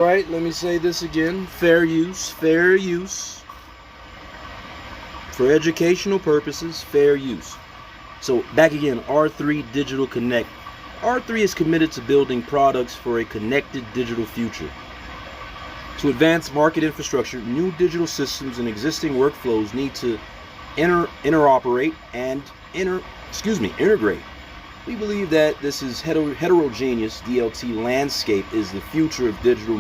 All right, let me say this again. Fair use, fair use. For educational purposes, fair use. So back again, R3 Digital Connect. R3 is committed to building products for a connected digital future. To advance market infrastructure, new digital systems and existing workflows need to interoperate and integrate. We believe that this is heterogeneous DLT landscape is the future of digital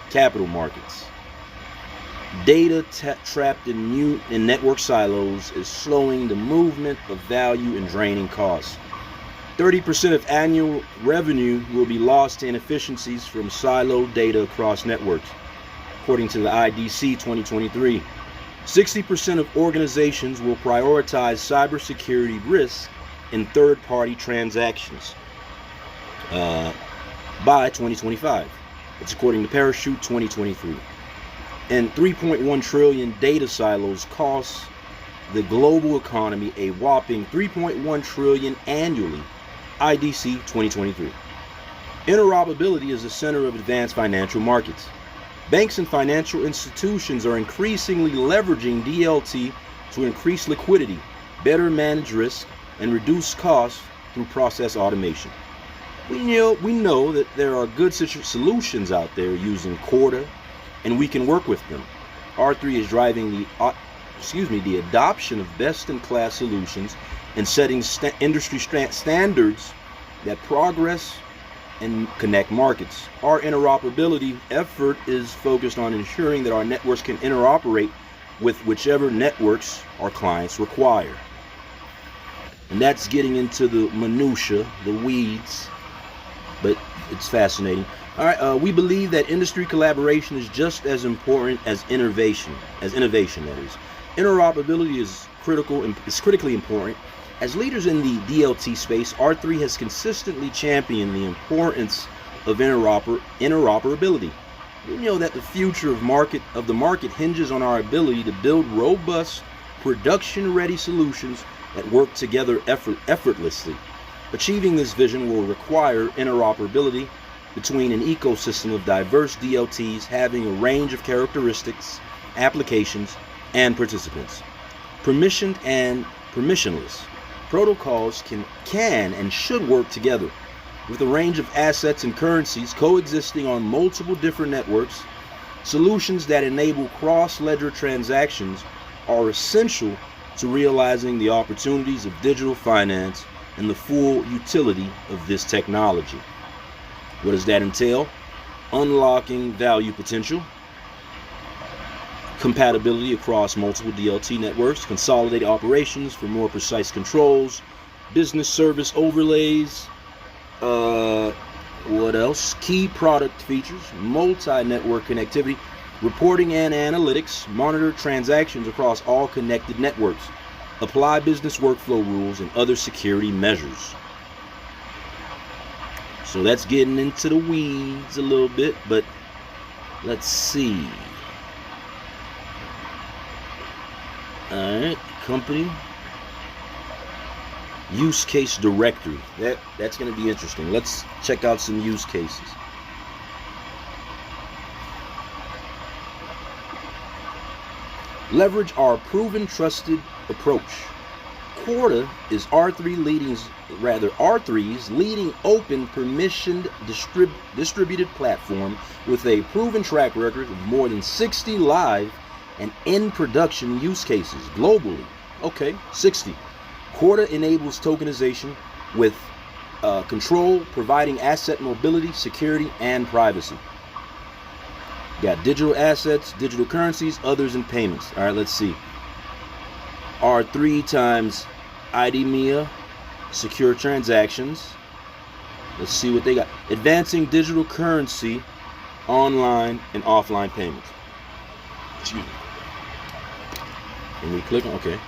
capital markets. Data trapped in network silos is slowing the movement of value and draining costs. 30% of annual revenue will be lost to inefficiencies from siloed data across networks, according to the IDC 2023. 60% of organizations will prioritize cybersecurity risks in third-party transactions by 2025. That's according to Parachute 2023. And 3.1 trillion data silos cost the global economy a whopping 3.1 trillion annually, IDC 2023. Interoperability is the center of advanced financial markets. Banks and financial institutions are increasingly leveraging DLT to increase liquidity, better manage risk, and reduce costs through process automation. We know that there are good solutions out there using Corda, and we can work with them. R3 is driving the adoption of best-in-class solutions and setting industry standards that progress and connect markets. Our interoperability effort is focused on ensuring that our networks can interoperate with whichever networks our clients require. And that's getting into the minutia, the weeds, but it's fascinating. All right, we believe that industry collaboration is just as important as innovation, that is. Interoperability is critically important. As leaders in the DLT space, R3 has consistently championed the importance of interoperability. We know that the future of the market hinges on our ability to build robust, production-ready solutions that work together effortlessly. Achieving this vision will require interoperability between an ecosystem of diverse DLTs having a range of characteristics, applications, and participants. Permissioned and permissionless protocols can and should work together with a range of assets and currencies coexisting on multiple different networks. Solutions that enable cross-ledger transactions are essential to realizing the opportunities of digital finance and the full utility of this technology. What does that entail? Unlocking value potential, compatibility across multiple DLT networks, consolidate operations for more precise controls, business service overlays, what else? Key product features, multi-network connectivity, reporting and analytics, monitor transactions across all connected networks, apply business workflow rules and other security measures. So that's getting into the weeds a little bit, but let's see. All right, company use case directory. That's going to be interesting. Let's check out some use cases. Leverage our proven trusted approach. Corda is R3's leading open permissioned distributed platform with a proven track record of more than 60 live and in production use cases globally. Okay, 60. Corda enables tokenization with control, providing asset mobility, security, and privacy. Got digital assets, digital currencies, others, and payments. All right, let's see. R3 times IDEMIA, secure transactions. Let's see what they got. Advancing digital currency, online and offline payments. Excuse me. Can we click on? Okay.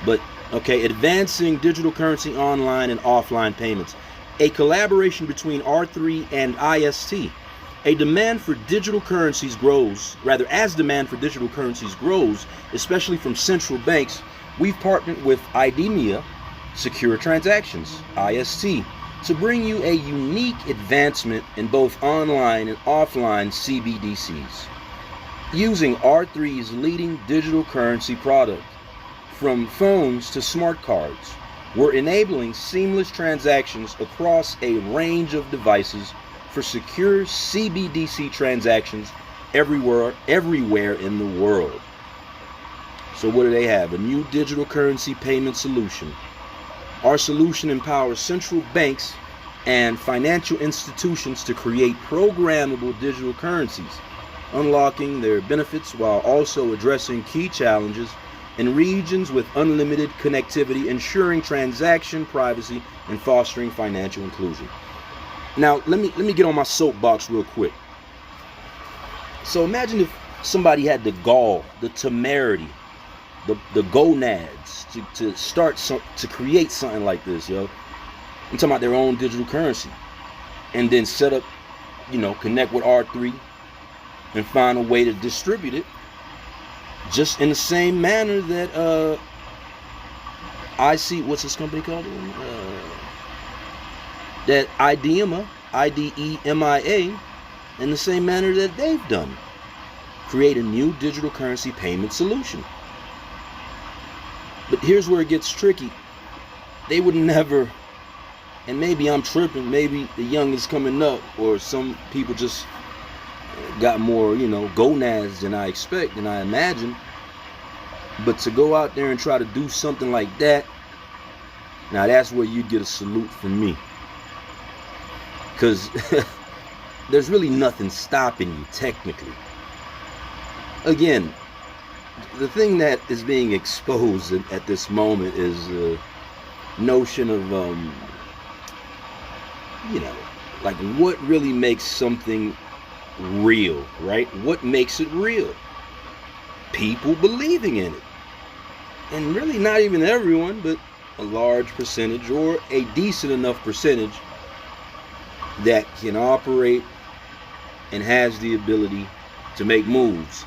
But, okay, advancing digital currency, online and offline payments. A collaboration between R3 and IST. As demand for digital currencies grows, especially from central banks, we've partnered with IDEMIA Secure Transactions, IST, to bring you a unique advancement in both online and offline CBDCs. Using R3's leading digital currency product, from phones to smart cards, we're enabling seamless transactions across a range of devices for secure CBDC transactions everywhere in the world. So what do they have? A new digital currency payment solution. Our solution empowers central banks and financial institutions to create programmable digital currencies, unlocking their benefits while also addressing key challenges in regions with unlimited connectivity, ensuring transaction privacy and fostering financial inclusion. Now, let me get on my soapbox real quick. So imagine if somebody had the gall, the temerity, the gonads to create something like this, yo. I'm talking about their own digital currency, and then set up, connect with R3 and find a way to distribute it, just in the same manner that what's this company called? That IDEMA, in the same manner that they've done. Create a new digital currency payment solution. But here's where it gets tricky. They would never, and maybe I'm tripping, maybe the young is coming up, or some people just got more, gonads than I expect, than I imagine. But to go out there and try to do something like that, now that's where you get a salute from me. Because there's really nothing stopping you, technically. Again, the thing that is being exposed at this moment is the notion of, like what really makes something real, right? What makes it real? People believing in it. And really not even everyone, but a large percentage, or a decent enough percentage, that can operate and has the ability to make moves.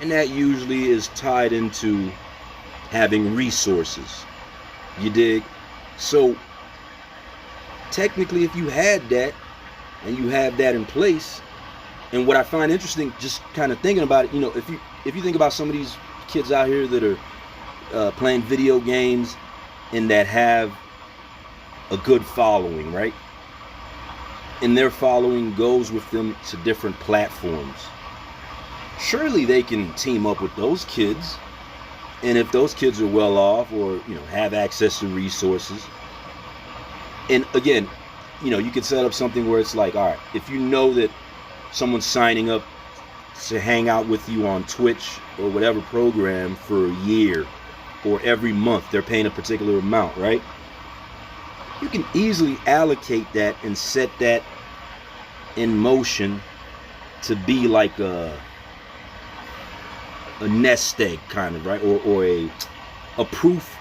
And that usually is tied into having resources. You dig? So technically, if you had that, and you have that in place, and what I find interesting, just kind of thinking about it, if you think about some of these kids out here that are playing video games and that have a good following, right? And their following goes with them to different platforms. Surely they can team up with those kids, and if those kids are well off, or have access to resources, and again, you could set up something where it's like, all right, if you know that someone's signing up to hang out with you on Twitch or whatever program for a year, or every month they're paying a particular amount, right? You can easily allocate that and set that in motion to be like a nest egg kind of, right? Or a proof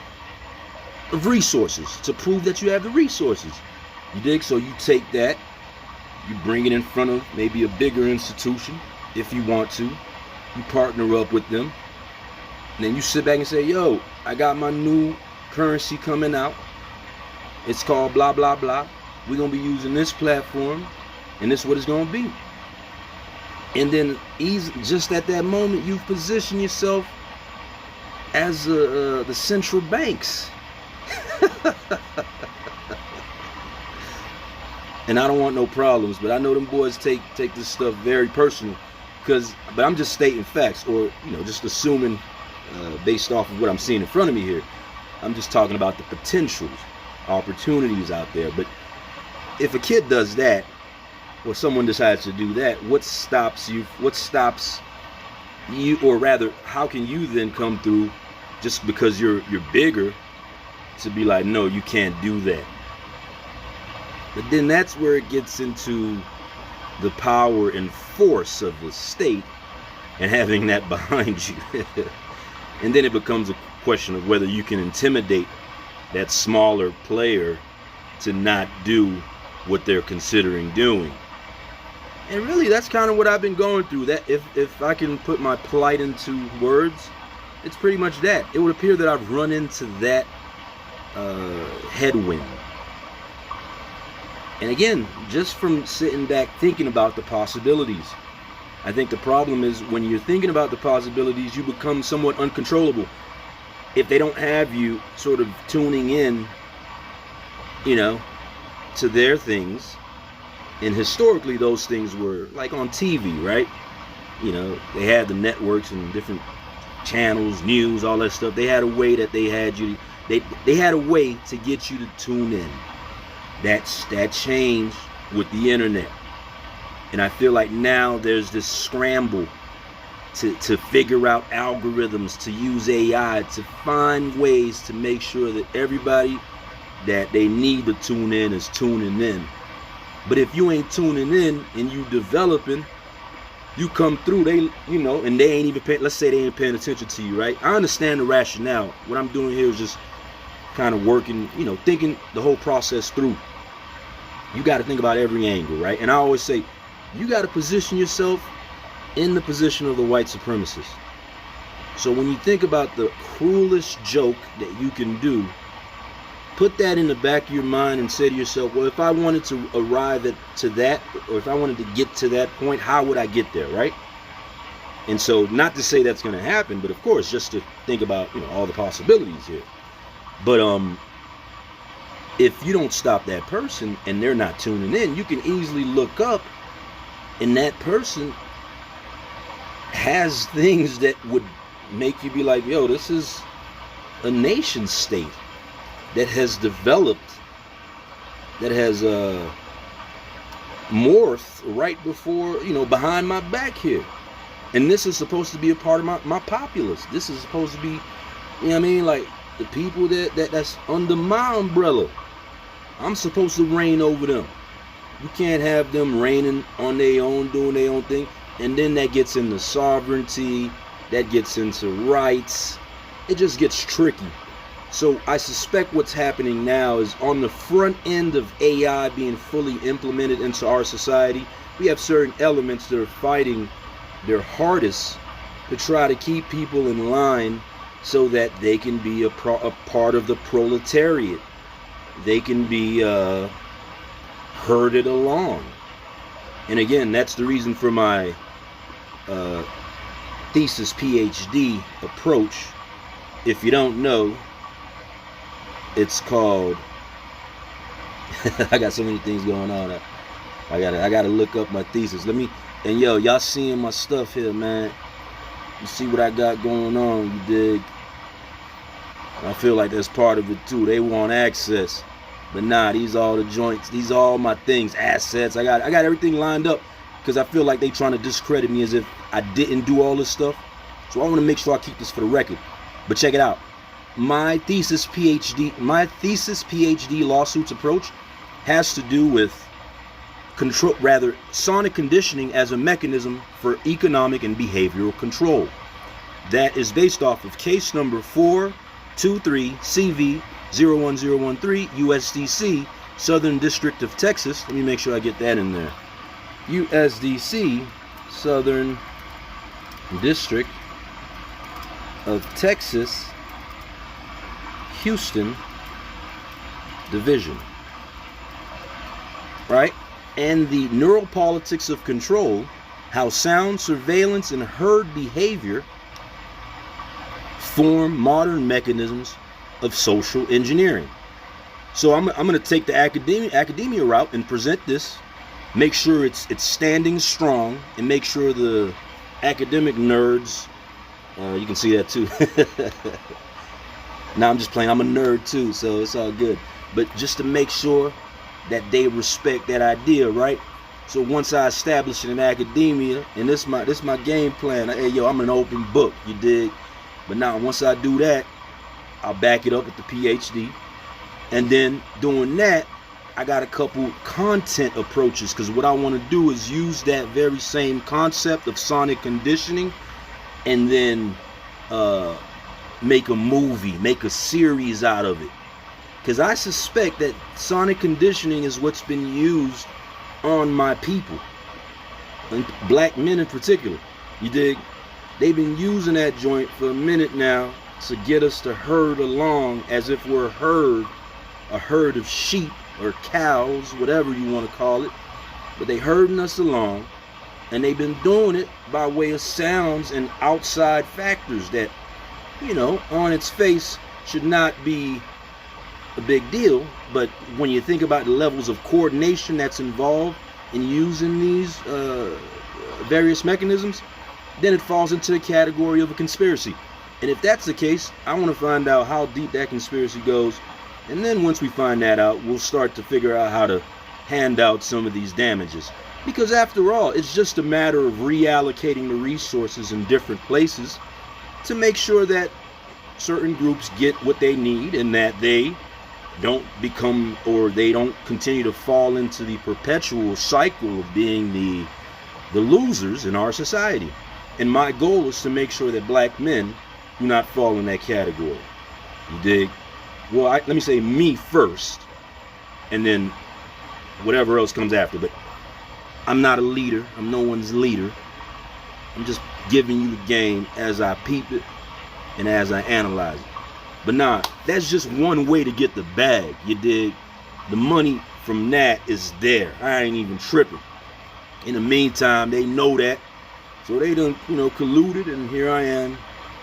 of resources, to prove that you have the resources. You dig? So you take that, you bring it in front of maybe a bigger institution if you want to. You partner up with them. And then you sit back and say, yo, I got my new currency coming out. It's called blah, blah, blah. We're going to be using this platform, and this is what it's going to be. And then just at that moment, you position yourself as the central banks. And I don't want no problems, but I know them boys take this stuff very personal. But I'm just stating facts, or just assuming based off of what I'm seeing in front of me here. I'm just talking about the potentials, opportunities out there. But if a kid does that, or someone decides to do that, what stops you? Or rather, how can you then come through just because you're bigger to be like, no, you can't do that? But then that's where it gets into the power and force of the state and having that behind you. And then it becomes a question of whether you can intimidate that smaller player to not do what they're considering doing. And really, that's kind of what I've been going through. That if I can put my plight into words, it's pretty much that. It would appear that I've run into that headwind. And again, just from sitting back thinking about the possibilities, I think the problem is when you're thinking about the possibilities, you become somewhat uncontrollable. If they don't have you sort of tuning in, to their things, and historically those things were like on TV, right? They had the networks and different channels, news, all that stuff. They had a way that they had you, they had a way to get you to tune in. That changed with the internet. And I feel like now there's this scramble to figure out algorithms, to use AI, to find ways to make sure that everybody that they need to tune in is tuning in. But if you ain't tuning in and you developing, you come through, and they ain't even paying, let's say they ain't paying attention to you, right? I understand the rationale. What I'm doing here is just kind of working, thinking the whole process through. You got to think about every angle, right? And I always say, you got to position yourself in the position of the white supremacist. So when you think about the cruelest joke that you can do, put that in the back of your mind and say to yourself, well, if I wanted to arrive to that, or if I wanted to get to that point, how would I get there, right? And so, not to say that's going to happen, but of course, just to think about, all the possibilities here. But if you don't stop that person and they're not tuning in, you can easily look up and that person has things that would make you be like, yo, this is a nation state that has developed, that has morphed right before, behind my back here. And this is supposed to be a part of my populace. This is supposed to be, like the people that's under my umbrella. I'm supposed to reign over them. You can't have them reigning on their own, doing their own thing. And then that gets into sovereignty, that gets into rights. It just gets tricky. So I suspect what's happening now is on the front end of AI being fully implemented into our society, we have certain elements that are fighting their hardest to try to keep people in line so that they can be a part of the proletariat. They can be herded along. And again, that's the reason for my thesis PhD approach. If you don't know, it's called I got so many things going on. I gotta look up my thesis. And y'all seeing my stuff here, man. You see what I got going on, you dig? I feel like that's part of it too. They want access. But nah, these all the joints, these are all my things, assets. I got everything lined up because I feel like they trying to discredit me as if I didn't do all this stuff. So I want to make sure I keep this for the record. But check it out. My thesis PhD lawsuits approach has to do with sonic conditioning as a mechanism for economic and behavioral control. That is based off of case number 423 CV 01013 USDC, Southern District of Texas. Let me make sure I get that in there. USDC, Southern District of Texas, Houston Division. Right? And the neuropolitics of control, how sound surveillance and herd behavior form modern mechanisms of social engineering. So I'm going to take the academia route and present this, make sure it's standing strong, and make sure the academic nerds, you can see that too. Now I'm just playing, I'm a nerd too, so it's all good. But just to make sure that they respect that idea, right? So once I establish it in academia, and this my game plan. Hey, yo, I'm an open book, you dig? But now once I do that, I'll back it up with the PhD. And then doing that, I got a couple content approaches, because what I want to do is use that very same concept of sonic conditioning and then make a movie, make a series out of it. Because I suspect that sonic conditioning is what's been used on my people, and black men in particular. You dig? They've been using that joint for a minute now to get us to herd along as if we're a herd of sheep or cows, whatever you want to call it, but they herding us along, and they've been doing it by way of sounds and outside factors that, you know, on its face should not be a big deal, but when you think about the levels of coordination that's involved in using these various mechanisms, then it falls into the category of a conspiracy. And if that's the case, I want to find out how deep that conspiracy goes, and then once we find that out, we'll start to figure out how to hand out some of these damages. Because after all, it's just a matter of reallocating the resources in different places to make sure that certain groups get what they need and that they don't become, or they don't continue to fall into the perpetual cycle of being the losers in our society. And my goal is to make sure that black men do not fall in that category. You dig? Well, let me say me first, and then whatever else comes after. But I'm not a leader. I'm no one's leader. I'm just giving you the game as I peep it and as I analyze it. But nah, that's just one way to get the bag. You dig? The money from that is there. I ain't even tripping. In the meantime, they know that. So they done, you know, colluded, and here I am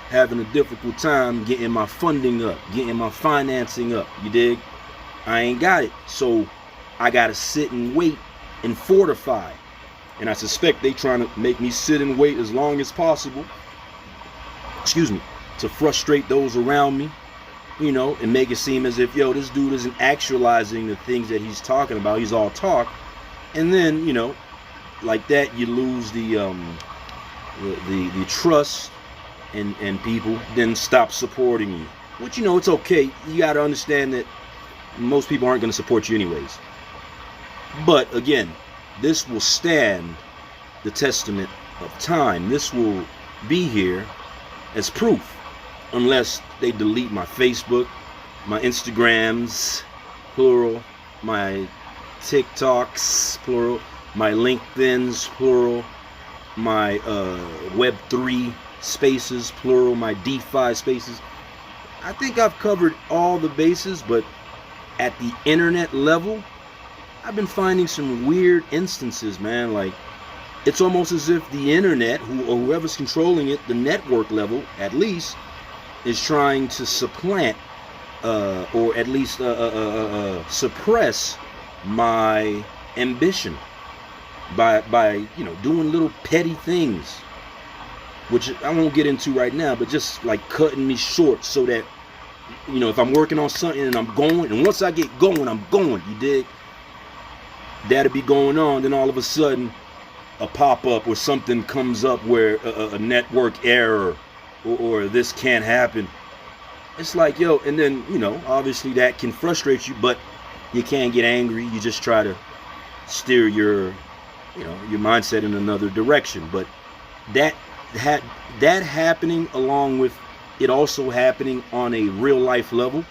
having a difficult time getting my funding up, getting my financing up. You dig? I ain't got it. So I gotta sit and wait and fortify. And I suspect they trying to make me sit and wait as long as possible. Excuse me. To frustrate those around me, you know, and make it seem as if, yo, this dude isn't actualizing the things that he's talking about. He's all talk. And then, you know, like that, you lose the trust, and people then stop supporting you. Which, you know, it's okay. You got to understand that most people aren't going to support you anyways. But again, this will stand the testament of time. This will be here as proof, unless they delete my Facebook, my Instagrams, plural, my TikToks, plural, my LinkedIn's, plural, my Web3 spaces, plural, my DeFi spaces. I think I've covered all the bases, but at the internet level, I've been finding some weird instances, man. Like, it's almost as if the internet, or whoever's controlling it, the network level at least, is trying to supplant or at least suppress my ambition by you know, doing little petty things, which I won't get into right now, but just like cutting me short so that, you know, if I'm working on something and I'm going, and once I get going, I'm going, you dig? That'll be going on, then all of a sudden a pop-up or something comes up where a network error or this can't happen. It's like, yo, and then, you know, obviously that can frustrate you, but you can't get angry. You just try to steer your, you know, your mindset in another direction. But that happening, along with it also happening on a real life level,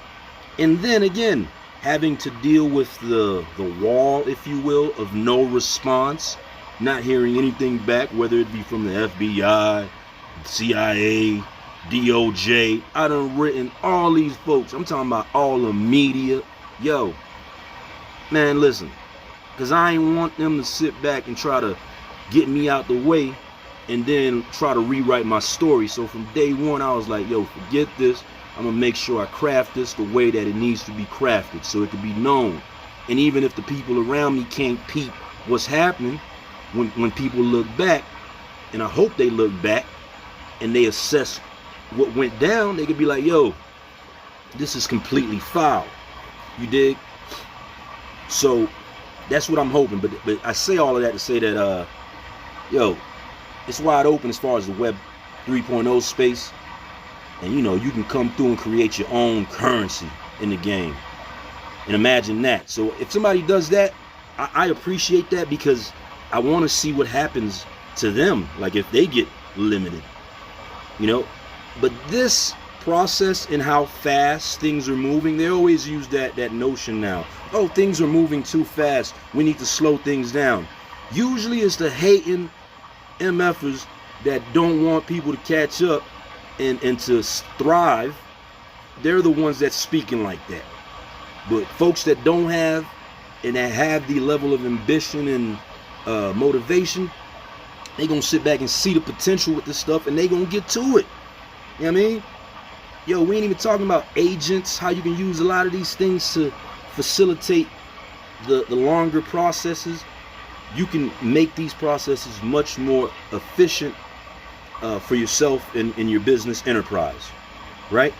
and then again having to deal with the wall, if you will, of no response, not hearing anything back, whether it be from the FBI, CIA, DOJ. I done written all these folks. I'm talking about all the media. Yo, man, listen, because I ain't want them to sit back and try to get me out the way and then try to rewrite my story. So from day one, I was like, yo, forget this. I'm going to make sure I craft this the way that it needs to be crafted so it can be known. And even if the people around me can't peep what's happening, when people look back, and I hope they look back and they assess what went down, they could be like, yo, this is completely foul. You dig? So that's what I'm hoping. But I say all of that to say that, yo, it's wide open as far as the Web 3.0 space. And, you know, you can come through and create your own currency in the game. And imagine that. So if somebody does that, I appreciate that, because I want to see what happens to them. Like if they get limited, you know. But this process and how fast things are moving, they always use that notion now. Oh, things are moving too fast. We need to slow things down. Usually it's the hating MFers that don't want people to catch up and to thrive. They're the ones that's speaking like that. But folks that don't have and that have the level of ambition and motivation, they gonna sit back and see the potential with this stuff, and they gonna get to it. You know what I mean? Yo, we ain't even talking about agents, how you can use a lot of these things to facilitate the longer processes. You can make these processes much more efficient for yourself in your business enterprise, right?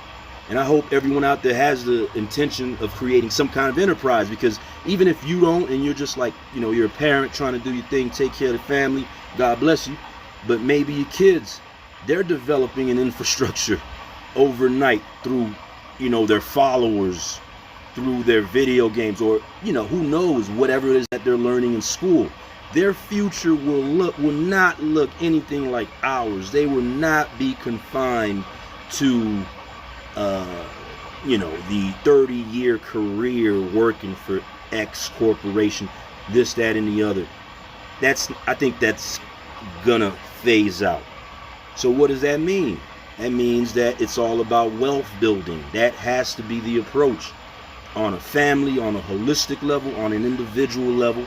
And I hope everyone out there has the intention of creating some kind of enterprise, because even if you don't, and you're just like, you know, you're a parent trying to do your thing, take care of the family, God bless you, but maybe your kids, they're developing an infrastructure overnight through, you know, their followers, through their video games, or, you know, who knows, whatever it is that they're learning in school. Their future will not look anything like ours. They will not be confined to you know, the 30-year career working for X corporation, this, that, and the other. I think that's gonna phase out. So what does that mean? That means that it's all about wealth building. That has to be the approach on a family, on a holistic level, on an individual level.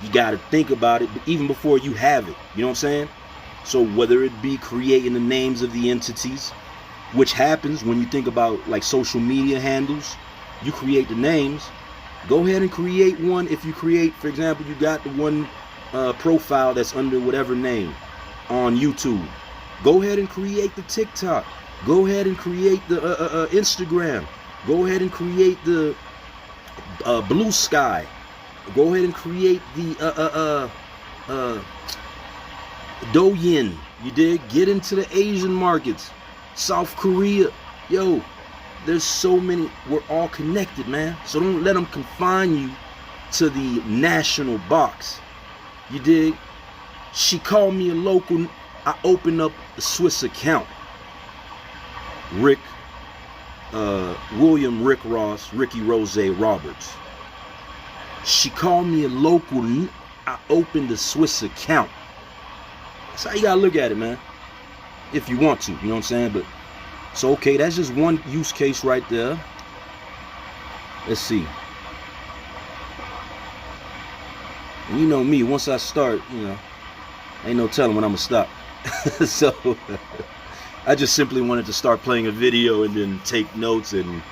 You got to think about it even before you have it. You know what I'm saying? So whether it be creating the names of the entities, which happens when you think about like social media handles, you create the names. Go ahead and create one. If you create, for example, you got the one profile that's under whatever name on YouTube. Go ahead and create the TikTok. Go ahead and create the Instagram. Go ahead and create the Blue Sky. Go ahead and create the Douyin. You dig? Get into the Asian markets. South Korea. Yo, there's so many. We're all connected, man. So don't let them confine you to the national box. You dig? She called me a local. I opened up a Swiss account. William Rick Ross, Ricky Rose Roberts. She called me a local. I opened a Swiss account. That's how you gotta look at it, man. If you want to, you know what I'm saying? But so okay, that's just one use case right there. Let's see. And you know me, once I start, you know, ain't no telling when I'm gonna stop. So I just simply wanted to start playing a video and then take notes and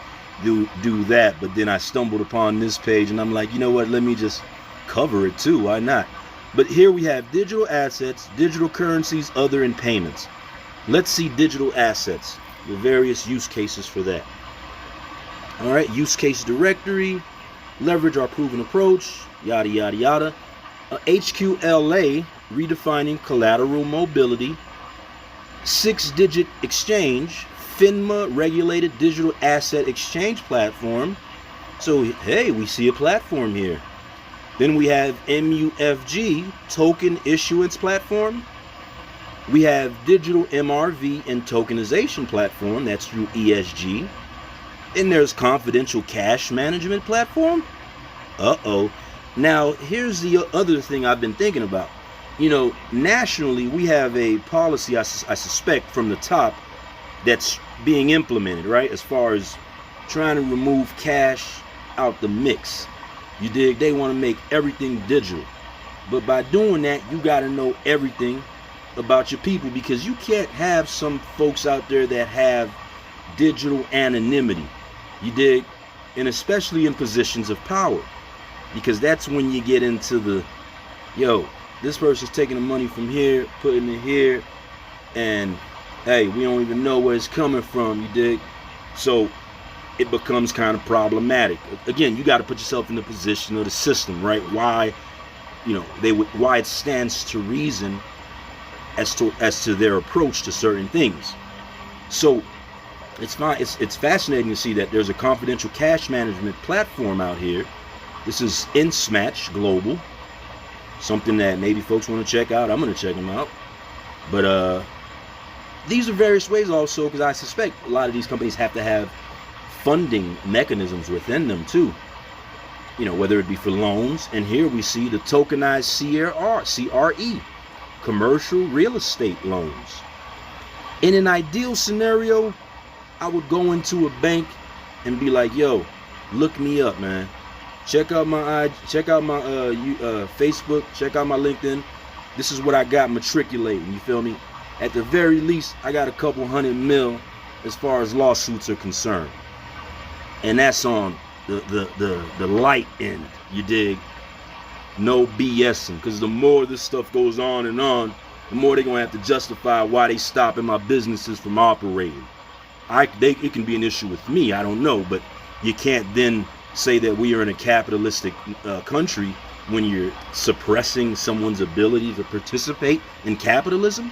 do that. But then I stumbled upon this page and I'm like, you know what, let me just cover it too. Why not? But here we have digital assets, digital currencies, other, and payments. Let's see digital assets, the various use cases for that. All right, use case directory, leverage our proven approach, yada, yada, yada. HQLA, redefining collateral mobility. 6-digit exchange, FINMA regulated digital asset exchange platform. So, hey, we see a platform here. Then we have MUFG, token issuance platform. We have digital MRV and tokenization platform, that's through ESG. And there's confidential cash management platform. Now, here's the other thing I've been thinking about. You know, nationally, we have a policy, I suspect, from the top that's being implemented, right? As far as trying to remove cash out the mix. You dig? They want to make everything digital. But by doing that, you got to know everything about your people, because you can't have some folks out there that have digital anonymity. You dig? And especially in positions of power, because that's when you get into the, yo, this person's taking the money from here, putting it here, and hey, we don't even know where it's coming from, you dig? So it becomes kind of problematic. Again, you got to put yourself in the position of the system, right? Why, you know, why it stands to reason as to their approach to certain things. So it's fine. It's fascinating to see that there's a confidential cash management platform out here. This is InSmatch Global, something that maybe folks want to check out. I'm going to check them out. But these are various ways also, because I suspect a lot of these companies have to have funding mechanisms within them too. You know, whether it be for loans, and here we see the tokenized CRE, commercial real estate loans. In an ideal scenario, I would go into a bank and be like, yo, look me up, man. Check out my Facebook. Check out my LinkedIn. This is what I got matriculating. You feel me? At the very least, I got a couple $100 million as far as lawsuits are concerned, and that's on the light end. You dig? No BSing, because the more this stuff goes on, the more they're gonna have to justify why they stopping my businesses from operating. It can be an issue with me, I don't know, but you can't then say that we are in a capitalistic country when you're suppressing someone's ability to participate in capitalism.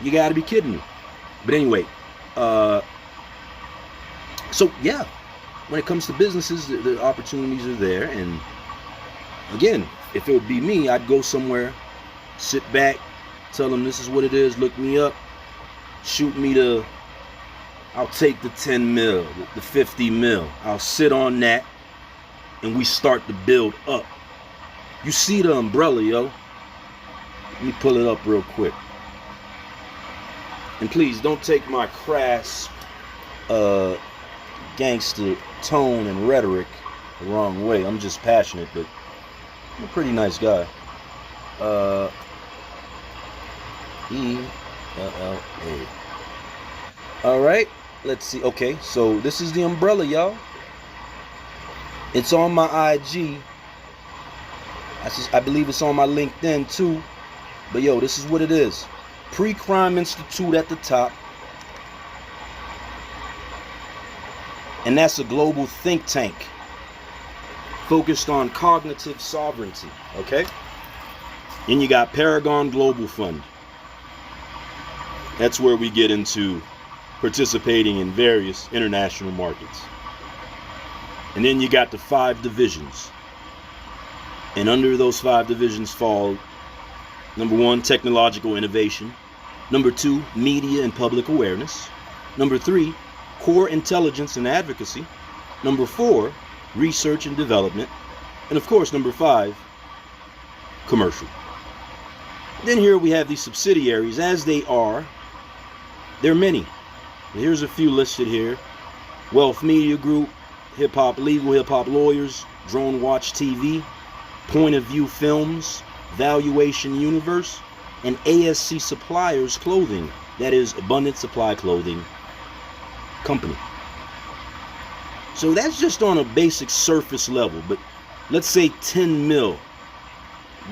You gotta be kidding me. But anyway, so yeah, when it comes to businesses, the opportunities are there. And again, if it would be me, I'd go somewhere, sit back, tell them this is what it is, look me up, shoot me I'll take the 10 mil, the 50 mil. I'll sit on that and we start to build up. You see the umbrella, yo? Let me pull it up real quick. And please don't take my crass gangster tone and rhetoric the wrong way. I'm just passionate, but I'm a pretty nice guy. LLA. All right, let's see. Okay, so this is the umbrella, y'all. It's on my IG. I believe it's on my LinkedIn too. But yo, this is what it is. Pre-Crime Institute at the top. And that's a global think tank focused on cognitive sovereignty, okay? And you got Paragon Global Fund. That's where we get into participating in various international markets. And then you got the 5 divisions. And under those 5 divisions fall, number 1, technological innovation. Number 2, media and public awareness. Number 3, core intelligence and advocacy. Number 4, research and development. And of course, number 5, commercial. Then here we have these subsidiaries, as they are. There are many. Here's a few listed here. Wealth Media Group, Hip Hop Legal, Hip Hop Lawyers, Drone Watch TV, Point of View Films, Valuation Universe, and ASC Suppliers Clothing. That is Abundant Supply Clothing Company. So that's just on a basic surface level, but let's say 10 mil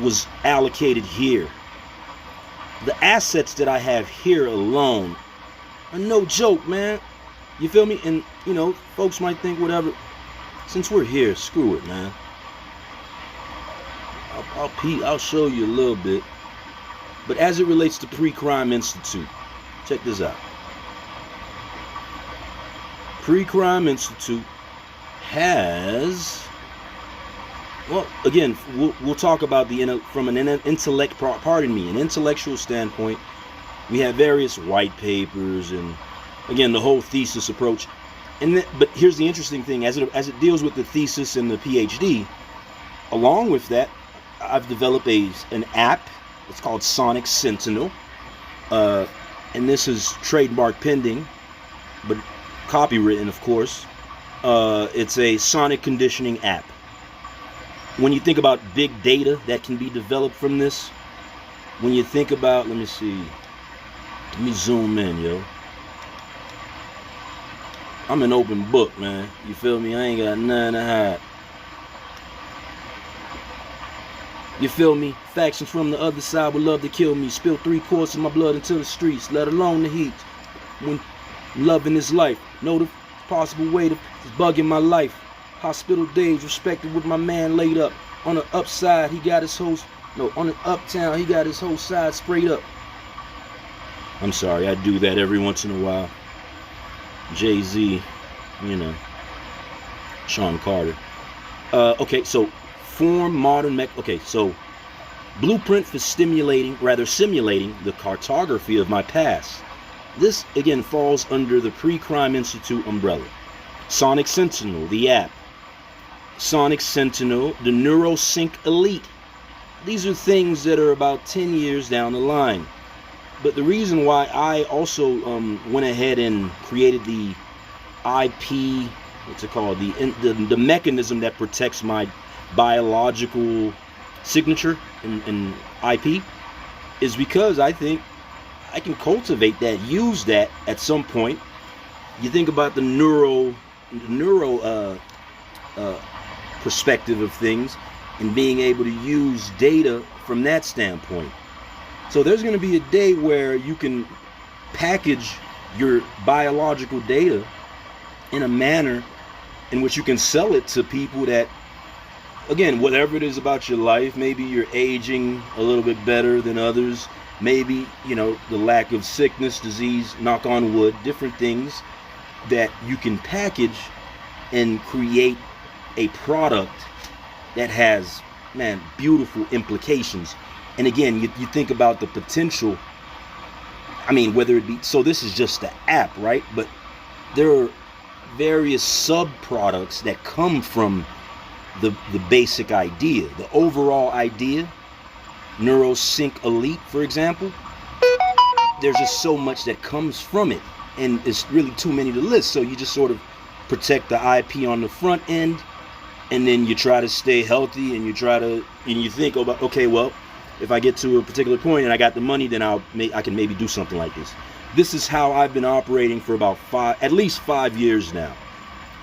was allocated here. The assets that I have here alone are no joke, man. You feel me? And you know, folks might think whatever. Since we're here, screw it, man. I'll show you a little bit. But as it relates to Pre-Crime Institute, check this out. Pre-Crime Institute has, well, again, we'll talk about from an an intellectual standpoint. We have various white papers and, again, the whole thesis approach. But here's the interesting thing: as it deals with the thesis and the PhD, along with that, I've developed an app. It's called Sonic Sentinel, and this is trademark pending, but copywritten, of course. It's a sonic conditioning app. When you think about big data that can be developed from this, when you think about, let me zoom in, yo. I'm an open book, man. You feel me? I ain't got nothing to hide. You feel me? Factions from the other side would love to kill me. Spill 3/4 of my blood into the streets, let alone the heat. When loving this life, know the possible way to bugging my life. Hospital days respected with my man laid up. On the upside, he got his whole, on the uptown, he got his whole side sprayed up. I'm sorry, I do that every once in a while. Jay-Z, you know, Sean Carter. Okay, so form modern okay, so blueprint for simulating the cartography of my past. This again falls under the Pre-Crime Institute umbrella. Sonic Sentinel, the app. Sonic Sentinel, the NeuroSync Elite. These are things that are about 10 years down the line. But the reason why I also went ahead and created the IP what's it called, the mechanism that protects my biological signature and IP, is because I think I can cultivate that, use that at some point. You think about the neuro perspective of things, and being able to use data from that standpoint. So there's going to be a day where you can package your biological data in a manner in which you can sell it to people that, again, whatever it is about your life, maybe you're aging a little bit better than others, maybe, you know, the lack of sickness, disease, knock on wood, different things that you can package and create a product that has, man, beautiful implications. And again, you think about the potential. I mean, whether it be, so this is just the app, right? But there are various sub-products that come from the basic idea, the overall idea. NeuroSync Elite, for example, there's just so much that comes from it, and it's really too many to list. So you just sort of protect the IP on the front end, and then you try to stay healthy, and you think about, okay, well, if I get to a particular point and I got the money, then I can maybe do something like this. This is how I've been operating for about at least 5 years now.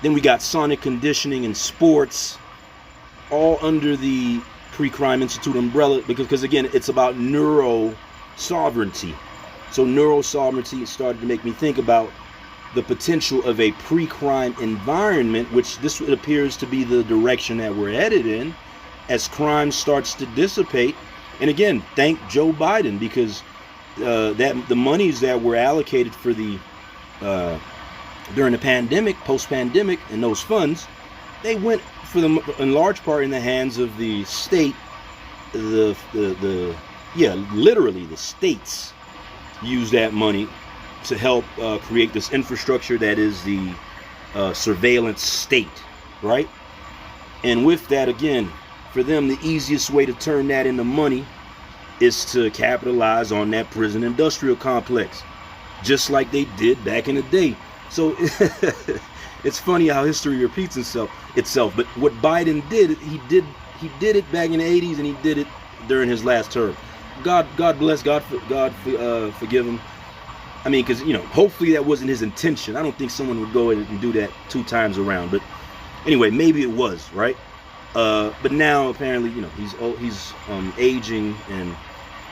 Then we got sonic conditioning and sports, all under the Pre-Crime Institute umbrella, because again, it's about neuro sovereignty. So neuro sovereignty started to make me think about the potential of a pre-crime environment, which this appears to be the direction that we're headed in as crime starts to dissipate. And again, thank Joe Biden, because the monies that were allocated for the during the pandemic, post-pandemic, and those funds, they went for the in large part in the hands of the state. Literally the states use that money to help create this infrastructure that is the surveillance state, right? And with that, again, for them, the easiest way to turn that into money is to capitalize on that prison industrial complex, just like they did back in the day. So it's funny how history repeats itself. But what Biden did, he did it back in the 80s, and he did it during his last term. God bless, God forgive him. I mean, because, you know, hopefully that wasn't his intention. I don't think someone would go and do that 2 times around. But anyway, maybe it was, right? But now apparently, you know, he's aging, and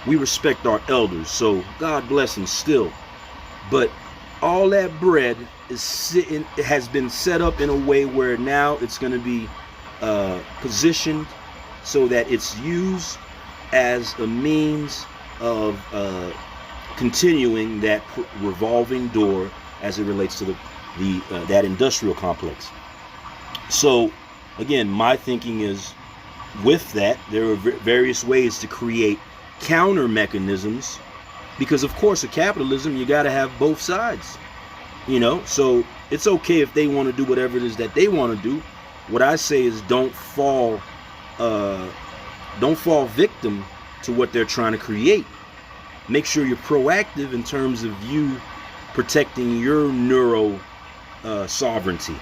we respect our elders. So God bless him still. But all that bread has been set up in a way where now it's going to be positioned so that it's used as a means of continuing that revolving door as it relates to that industrial complex. So again, my thinking is, with that, there are various ways to create counter mechanisms, because of course, in capitalism, you got to have both sides, you know. So it's okay if they want to do whatever it is that they want to do. What I say is, don't fall victim to what they're trying to create. Make sure you're proactive in terms of you protecting your neuro sovereignty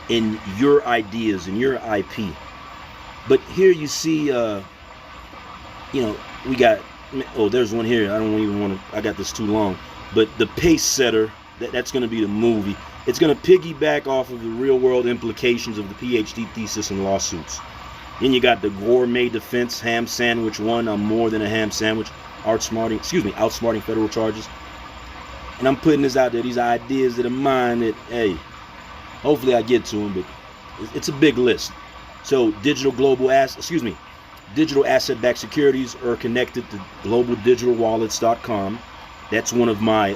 in your ideas and your IP. But here you see, you know, we got, oh, there's one here. I don't even want to, I got this too long. But the Pace Setter, that's going to be the movie. It's going to piggyback off of the real world implications of the PhD thesis and lawsuits. Then you got the Gourmet Defense, Ham Sandwich 1, I'm more than a ham sandwich, outsmarting federal charges. And I'm putting this out there, these ideas that are mine that, hey, hopefully I get to them, but it's a big list. So digital asset-backed securities are connected to globaldigitalwallets.com. That's one of my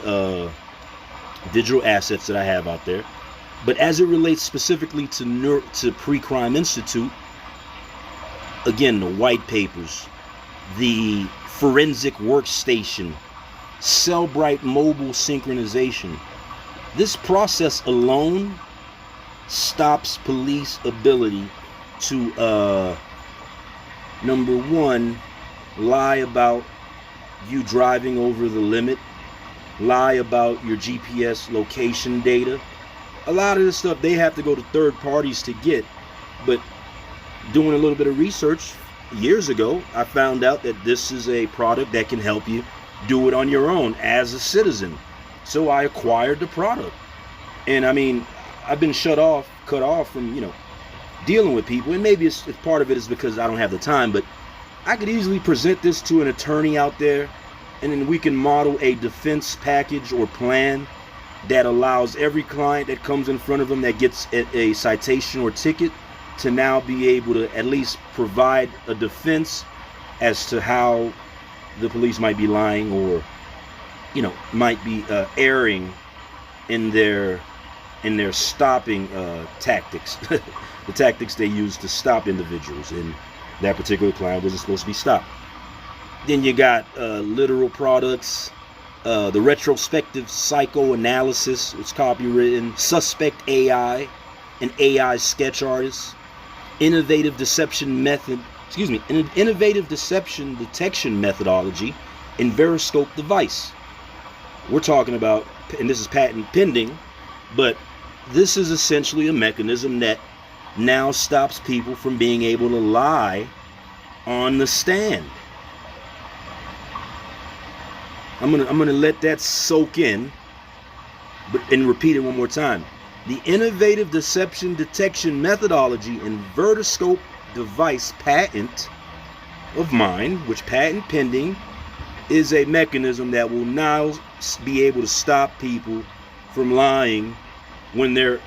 digital assets that I have out there. But as it relates specifically to Pre-Crime Institute, again, the white papers, the forensic workstation, Cellbrite mobile synchronization. This process alone stops police ability to, number one, lie about you driving over the limit, lie about your GPS location data, a lot of this stuff they have to go to third parties to get. But doing a little bit of research years ago, I found out that this is a product that can help you do it on your own as a citizen. So I acquired the product. And I mean, I've been cut off from, dealing with people. And maybe it's part of it is because I don't have the time, but I could easily present this to an attorney out there, and then we can model a defense package or plan that allows every client that comes in front of them that gets a citation or ticket to now be able to at least provide a defense as to how the police might be lying or, might be erring in their stopping tactics, the tactics they use to stop individuals. And that particular client wasn't supposed to be stopped. Then you got literal products, the retrospective psychoanalysis, it's copywritten, suspect AI, an AI sketch artist, innovative deception detection methodology, and Veriscope device. We're talking about, and this is patent pending, but this is essentially a mechanism that now stops people from being able to lie on the stand. I'm gonna let that soak in, and repeat it one more time. The innovative deception detection methodology and Veriscope device patent of mine, which patent pending, is a mechanism that will now be able to stop people from lying when they're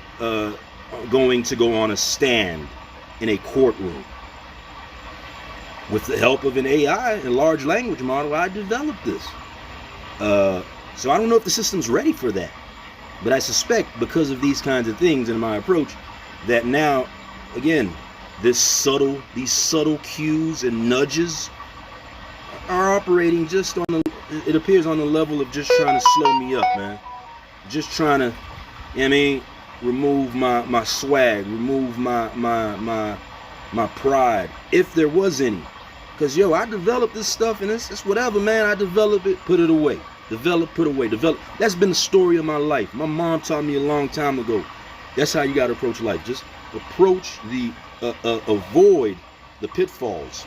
going to go on a stand in a courtroom. With the help of an AI, a large language model, I developed this. So I don't know if the system's ready for that, but I suspect because of these kinds of things in my approach that now, again, these subtle cues and nudges are operating just on it appears on the level of just trying to slow me up, man. Just trying to, remove my swag, remove my pride, if there was any. Because, I developed this stuff, and it's whatever, man. I develop it, put it away. Develop, put away, develop. That's been the story of my life. My mom taught me a long time ago. That's how you got to approach life. Just approach avoid the pitfalls.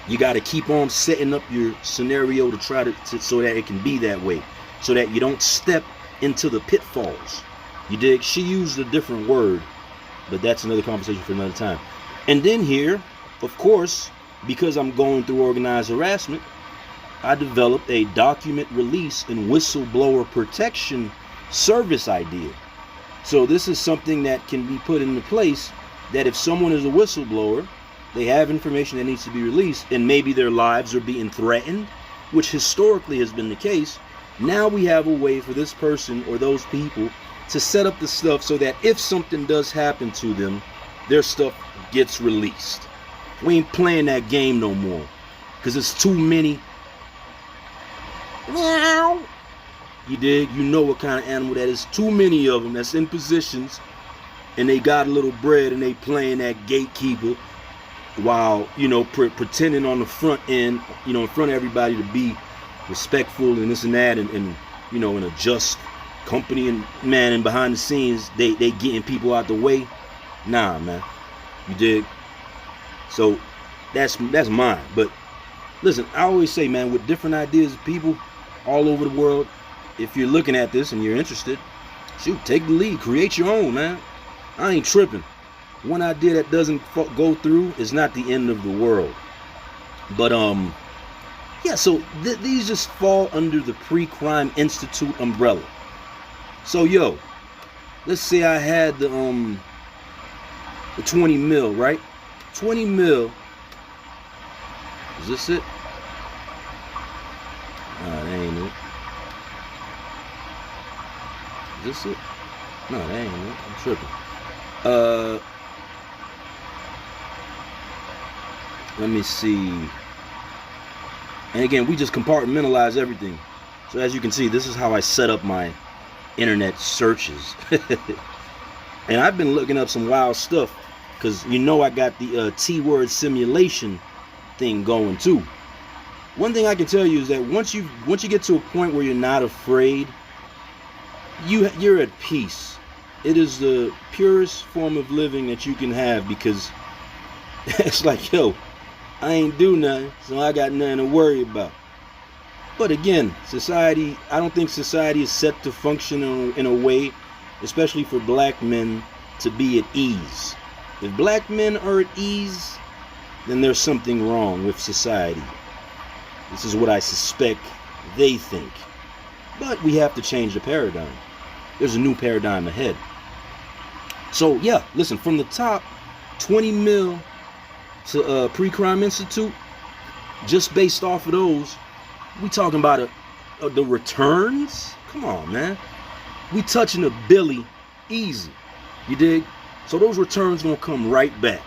You got to keep on setting up your scenario to try to so that it can be that way. So that you don't step into the pitfalls. You dig? She used a different word, but that's another conversation for another time. And then here, of course, because I'm going through organized harassment, I developed a document release and whistleblower protection service idea. So this is something that can be put into place that if someone is a whistleblower, they have information that needs to be released, and maybe their lives are being threatened, which historically has been the case. Now we have a way for this person or those people to set up the stuff so that if something does happen to them, their stuff gets released. We ain't playing that game no more, because it's too many. Meow. You dig? You know what kind of animal that is. Too many of them that's in positions, and they got a little bread, and they playing that gatekeeper while, pretending on the front end, in front of everybody to be respectful and this and that, and in a just company, and man, and behind the scenes, they getting people out the way. Nah, man. You dig? So that's mine. But listen, I always say, man, with different ideas of people all over the world, if you're looking at this and you're interested, shoot, take the lead, create your own, man. I ain't tripping. One idea that doesn't go through is not the end of the world. But yeah, so these just fall under the Pre-Crime Institute umbrella. So let's say I had the 20 mil, right? 20 mil. Is this it? Nah, that ain't it. Is this it? No, that ain't it. I'm tripping. Let me see. And again, we just compartmentalize everything. So as you can see, this is how I set up my internet searches. And I've been looking up some wild stuff, because I got the T-word simulation thing going too. One thing I can tell you is that once you get to a point where you're not afraid, you're at peace. it is the purest form of living that you can have, because it's like, yo, I ain't do nothing, so I got nothing to worry about. But again, society, I don't think society is set to function in a way, especially for black men, to be at ease. If black men are at ease, then there's something wrong with society. This is what I suspect they think. But we have to change the paradigm. There's a new paradigm ahead. So yeah, listen, from the top, 20 mil to Pre-Crime Institute, just based off of those, we talking about the returns? Come on, man. We touching a billy easy. You dig? So those returns gonna come right back.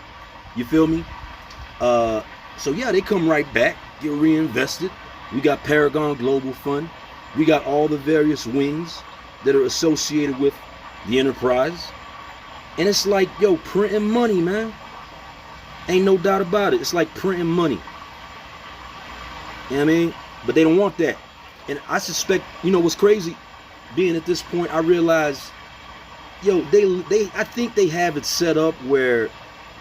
You feel me? So yeah, they come right back, get reinvested. We got Paragon Global Fund. We got all the various wings that are associated with the enterprise. And it's like, yo, printing money, man. Ain't no doubt about it. It's like printing money. You know what I mean? But they don't want that. And I suspect, you know what's crazy? Being at this point, I realize, yo, I think they have it set up where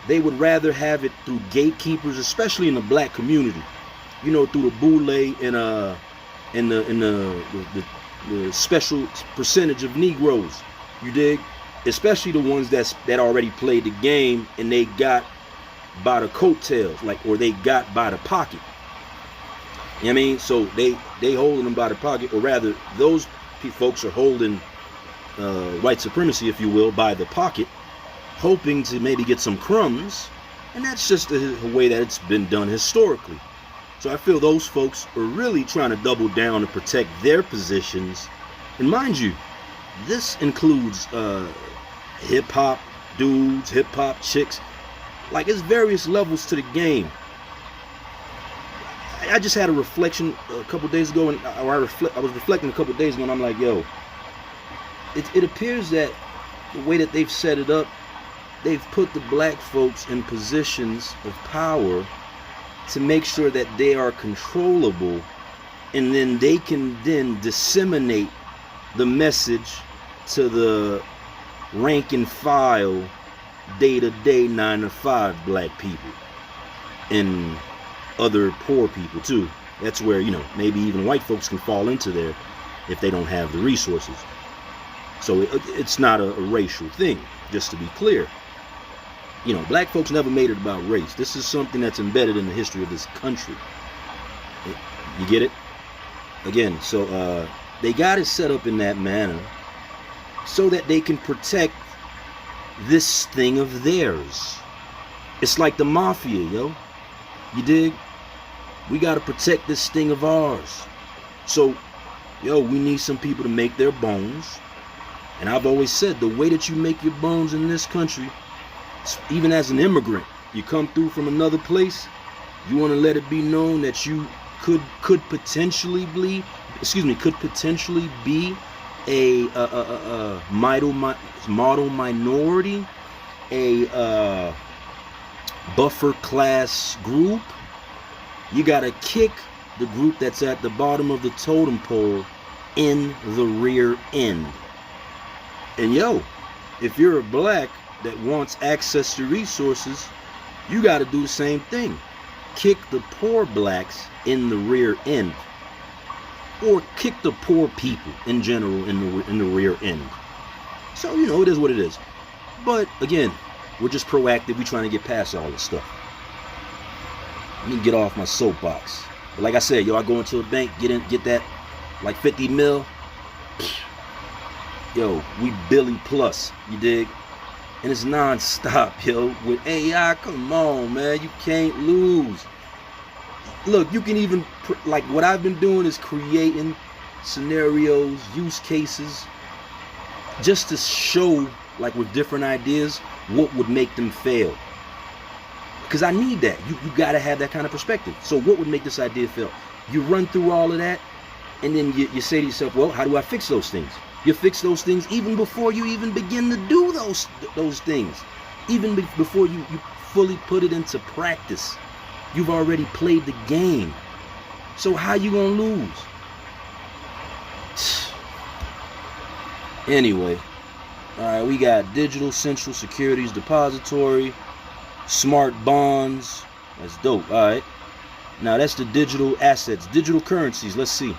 they would rather have it through gatekeepers, especially in the black community. You know, through the boule and the special percentage of Negroes. You dig? Especially the ones that already played the game and they got by the coattails, like, or they got by the pocket. You know what I mean? So they holding them by the pocket, or rather, those folks are holding white supremacy, if you will, by the pocket, hoping to maybe get some crumbs. And that's just the way that it's been done historically. So I feel those folks are really trying to double down and protect their positions. And mind you, this includes hip-hop dudes, hip-hop chicks. Like, it's various levels to the game. I just had a reflection a couple days ago, and I was reflecting a couple days ago, and I'm like, yo, it appears that the way that they've set it up, they've put the black folks in positions of power to make sure that they are controllable, and then they can then disseminate the message to the rank and file, day-to-day 9-to-5 black people and other poor people too. That's where, you know, maybe even white folks can fall into there if they don't have the resources. So it's not a racial thing, just to be clear. You know, black folks never made it about race. This is something that's embedded in the history of this country. You get it? Again, so they got it set up in that manner so that they can protect this thing of theirs. It's like the mafia, yo. You dig? We got to protect this thing of ours. So, yo, we need some people to make their bones. And I've always said, the way that you make your bones in this country, even as an immigrant, you come through from another place, you want to let it be known that you could potentially be a model minority, a buffer class group. You gotta kick the group that's at the bottom of the totem pole in the rear end. And yo, if you're a black that wants access to resources, you got to do the same thing. Kick the poor blacks in the rear end, or kick the poor people in general in the rear end. So, you know, it is what it is. But again, we're just proactive. We're trying to get past all this stuff. Let me get off my soapbox. But like I said, yo, I go into a bank, get that like 50 mil. Yo, we Billy plus, you dig? And it's non-stop, yo. With AI, come on, man. You can't lose. Look, you can even, like, what I've been doing is creating scenarios, use cases, just to show, like, with different ideas, what would make them fail. Because I need that. You got to have that kind of perspective. So what would make this idea fail? You run through all of that, and then you say to yourself, well, how do I fix those things? You fix those things even before you even begin to do those things. Even before you fully put it into practice. You've already played the game. So how you gonna lose? Anyway, All right, we got digital central securities depository, smart bonds. That's dope. All right. Now that's the digital assets, digital currencies. Let's see.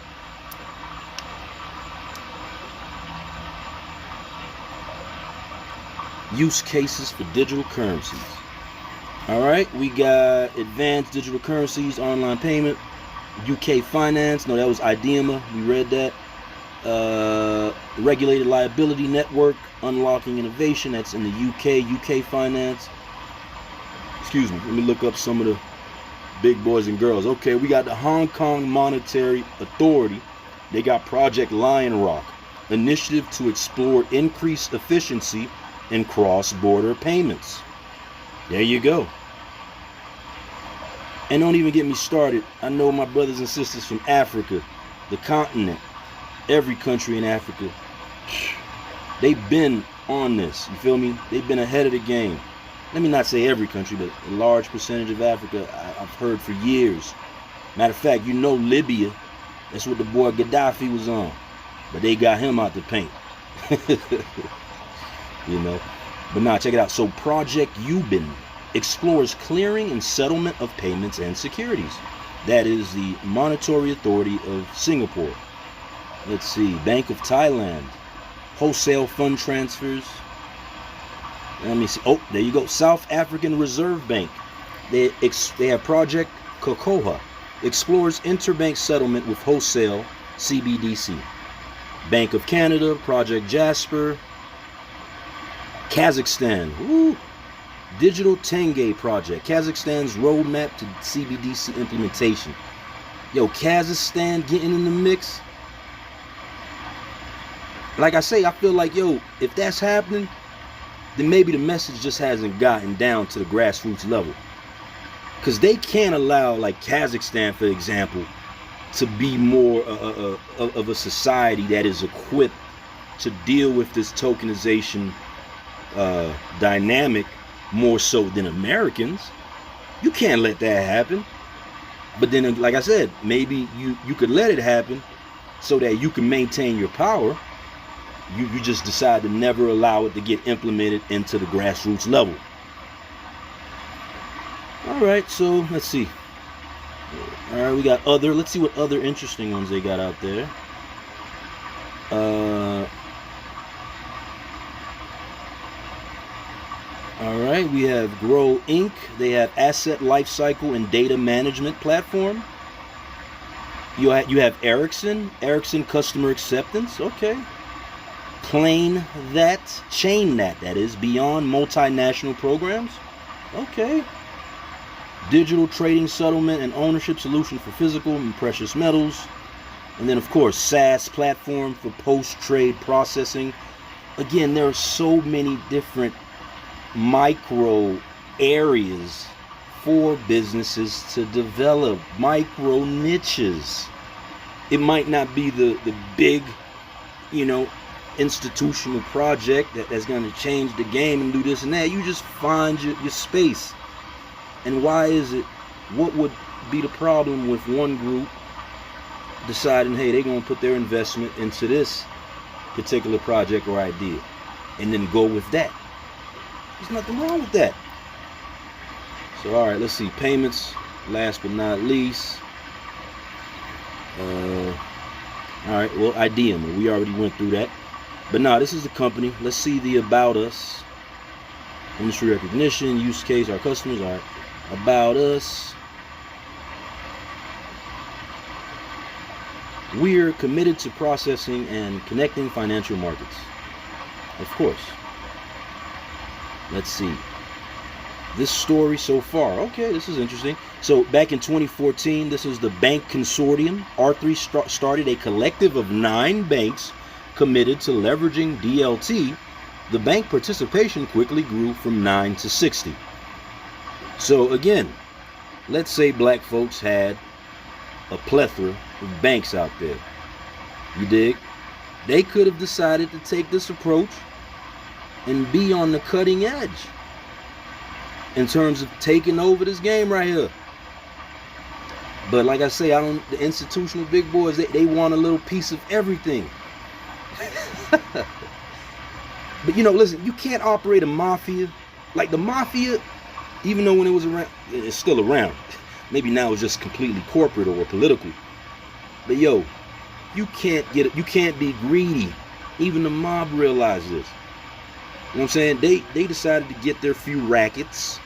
Use cases for digital currencies. All right, we got advanced digital currencies, online payment, UK finance. No, that was IDEMA. We read that. Regulated liability network, unlocking innovation. That's in the UK finance. Excuse me. Let me look up some of the big boys and girls. Okay, we got the Hong Kong Monetary Authority. They got Project Lion Rock, initiative to explore increased efficiency in cross-border payments. There you go. And don't even get me started. I know my brothers and sisters from Africa, the continent, every country in Africa, they've been on this. You feel me? They've been ahead of the game. Let me not say every country, but a large percentage of Africa I've heard for years. Matter of fact, you know Libya, that's what the boy Gaddafi was on. But they got him out the paint. You know. But nah, check it out. So Project Ubin explores clearing and settlement of payments and securities. That is the Monetary Authority of Singapore. Let's see. Bank of Thailand. Wholesale fund transfers. Let me see. Oh, there you go. South African Reserve Bank. They have Project Cocoa. Explores interbank settlement with wholesale CBDC. Bank of Canada. Project Jasper. Kazakhstan. Woo. Digital Tenge Project. Kazakhstan's roadmap to CBDC implementation. Yo, Kazakhstan getting in the mix. Like I say, I feel like, yo, if that's happening, then maybe the message just hasn't gotten down to the grassroots level. Because they can't allow, like Kazakhstan, for example, to be more of a society that is equipped to deal with this tokenization dynamic more so than Americans. You can't let that happen. But then, like I said, maybe you could let it happen so that you can maintain your power. You just decide to never allow it to get implemented into the grassroots level. All right, so let's see. All right, we got other. Let's see what other interesting ones they got out there. All right, we have Grow Inc. They have Asset Lifecycle and Data Management Platform. You have Ericsson Customer Acceptance. Okay. Chain that is beyond multinational programs. Okay. Digital trading settlement and ownership solution for physical and precious metals. And then, of course, SaaS platform for post-trade processing. Again, there are so many different micro areas for businesses to develop, micro niches. It might not be the big, institutional project that's going to change the game and do this and that. You just find your space. And why is it, what would be the problem with one group deciding, hey, they're going to put their investment into this particular project or idea and then go with that? There's nothing wrong with that. So, all right, let's see. Payments, last but not least. All right, well, IDEMA, we already went through that. But now, this is the company. Let's see the About Us. Industry recognition, use case, our customers. All right, About Us. We're committed to processing and connecting financial markets. Of course. Let's see. This story so far. Okay, this is interesting. So back in 2014, this is the Bank Consortium. R3 started a collective of 9 banks committed to leveraging DLT. The bank participation quickly grew from 9 to 60. So again, let's say black folks had a plethora of banks out there. You dig? They could have decided to take this approach and be on the cutting edge in terms of taking over this game right here. But like I say, the institutional big boys, they want a little piece of everything. But you know, listen, you can't operate a mafia. Like the mafia, even though when it was around, it's still around. Maybe now it's just completely corporate or political. But yo, you can't get it. You can't be greedy. Even the mob realized this. You know what I'm saying? They decided to get their few rackets.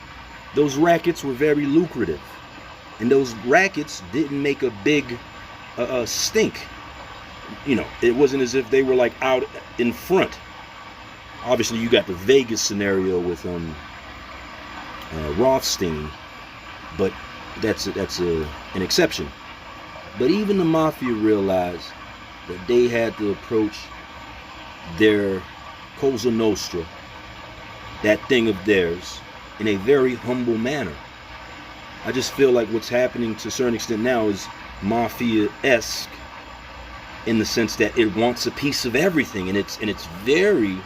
Those rackets were very lucrative. And those rackets didn't make a big stink. You know, it wasn't as if they were like out in front. Obviously, you got the Vegas scenario with Rothstein, but that's an exception. But even the mafia realized that they had to approach their Cosa Nostra, that thing of theirs, in a very humble manner. I just feel like what's happening to a certain extent now is mafia-esque in the sense that it wants a piece of everything, and it's very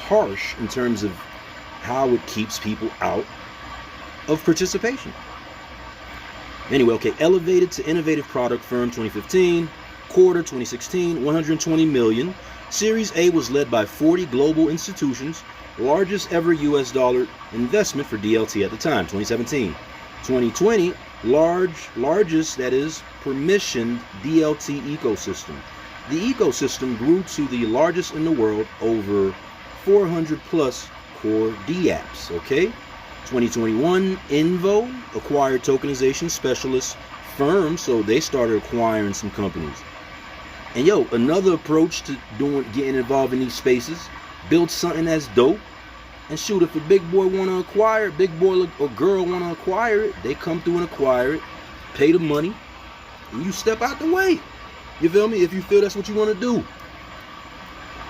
harsh in terms of how it keeps people out of participation. Anyway, okay, elevated to innovative product firm 2015, quarter 2016, 120 million. Series A was led by 40 global institutions, largest ever US dollar investment for DLT at the time, 2017. 2020, largest, that is, permissioned DLT ecosystem. The ecosystem grew to the largest in the world, over 400 plus core DApps, okay? 2021, Invo acquired tokenization specialist firm, so they started acquiring some companies. And yo, another approach to getting involved in these spaces, build something that's dope, and shoot, if a big boy want to acquire it, big boy or girl want to acquire it, they come through and acquire it, pay the money, and you step out the way. You feel me? If you feel that's what you want to do.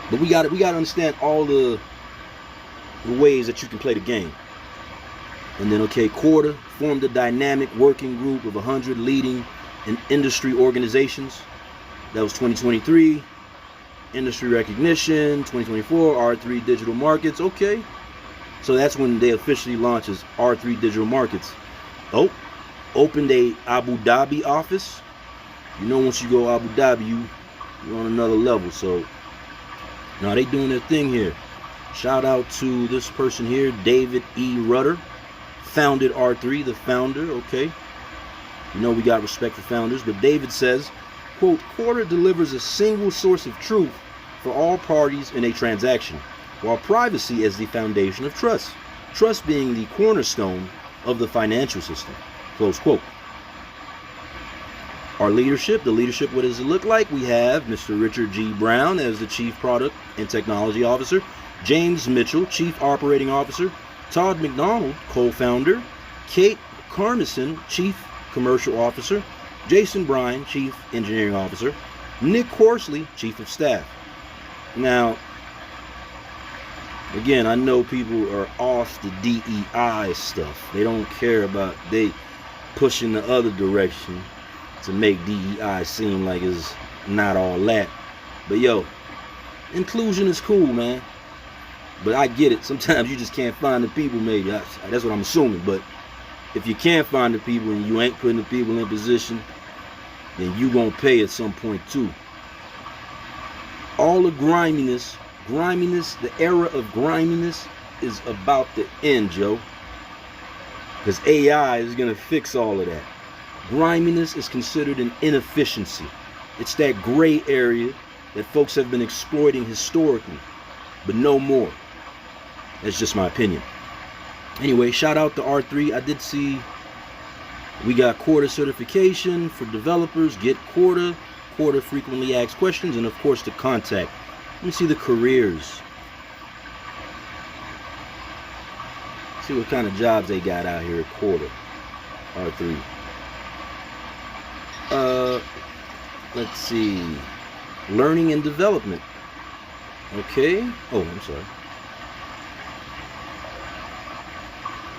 But we got to understand all the ways that you can play the game. And then, okay, quarter formed a dynamic working group of 100 leading and industry organizations. That was 2023. Industry recognition, 2024, R3 Digital Markets. Okay. So that's when they officially launched as R3 Digital Markets. Oh, opened a Abu Dhabi office. You know, once you go Abu Dhabi, you're on another level. So now they doing their thing here. Shout out to this person here, David E. Rudder, founded R3, the founder. Okay. You know, we got respect for founders, but David says, quote, Quarter delivers a single source of truth for all parties in a transaction, while privacy is the foundation of trust. Trust being the cornerstone of the financial system, close quote. Our leadership, the leadership, what does it look like? We have Mr. Richard G. Brown as the Chief Product and Technology Officer, James Mitchell, Chief Operating Officer, Todd McDonald, co-founder, Kate Carmison, Chief Commercial Officer, Jason Bryan, Chief Engineering Officer, Nick Horsley, Chief of Staff. Now, again, I know people are off the DEI stuff. They don't care about, they pushing the other direction to make DEI seem like it's not all that. But yo, inclusion is cool, man. But I get it. Sometimes you just can't find the people, maybe. That's what I'm assuming. But if you can't find the people and you ain't putting the people in position, then you gonna pay at some point too. All the griminess, the era of griminess is about to end, Joe. Because AI is gonna fix all of that. Griminess is considered an inefficiency. It's that gray area that folks have been exploiting historically, but no more. That's just my opinion. Anyway, shout out to R3. I did see we got Quarter certification for developers. Get Quarter frequently asked questions, and of course the contact. Let me see the careers. See what kind of jobs they got out here at Quarter. R3. Let's see. Learning and development. Okay. Oh, I'm sorry.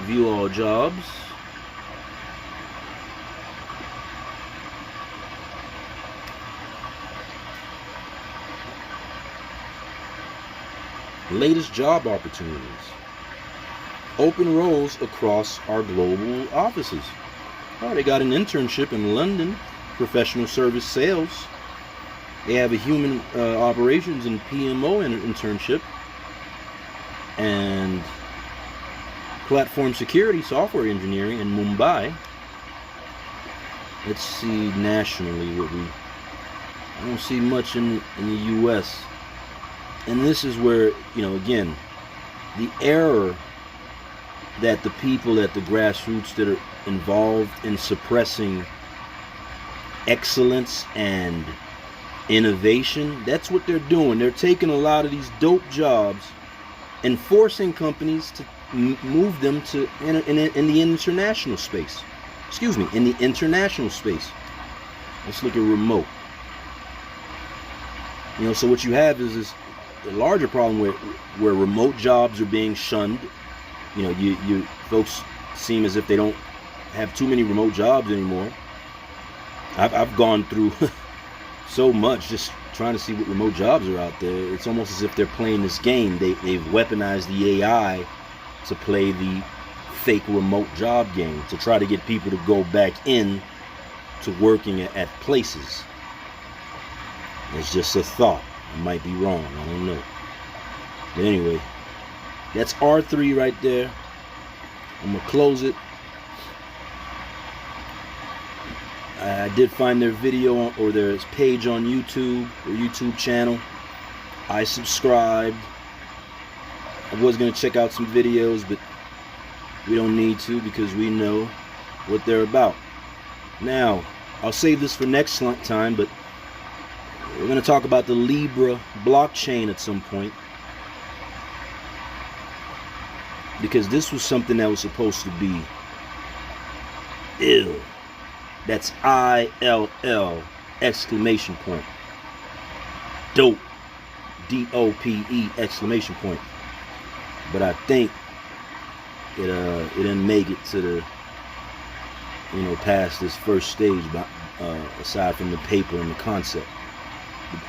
View all jobs. Latest job opportunities. Open roles across our global offices. Oh, they got an internship in London, professional service sales. They have a human operations and PMO internship, and platform security software engineering in Mumbai. Let's see nationally what I don't see much in the US. And this is where, you know, again, the error that the people at the grassroots that are involved in suppressing excellence and innovation, that's what they're doing. They're taking a lot of these dope jobs and forcing companies to move them to in the international space. Excuse me, in the international space. Let's look at remote. You know, so what you have is this larger problem where remote jobs are being shunned. You know, you folks seem as if they don't have too many remote jobs anymore. I've gone through so much just trying to see what remote jobs are out there. It's almost as if they're playing this game. They've weaponized the AI to play the fake remote job game, to try to get people to go back in to working at places. It's just a thought. I might be wrong. I don't know. But anyway, that's R3 right there. I'm going to close it. I did find their video or their page on YouTube, their YouTube channel. I subscribed. I was going to check out some videos, but we don't need to because we know what they're about. Now, I'll save this for next time, but we're going to talk about the Libra blockchain at some point, because this was something that was supposed to be ill. That's ILL exclamation point. Dope. DOPE exclamation point. But I think it didn't make it to the, you know, past this first stage, aside from the paper and the concept.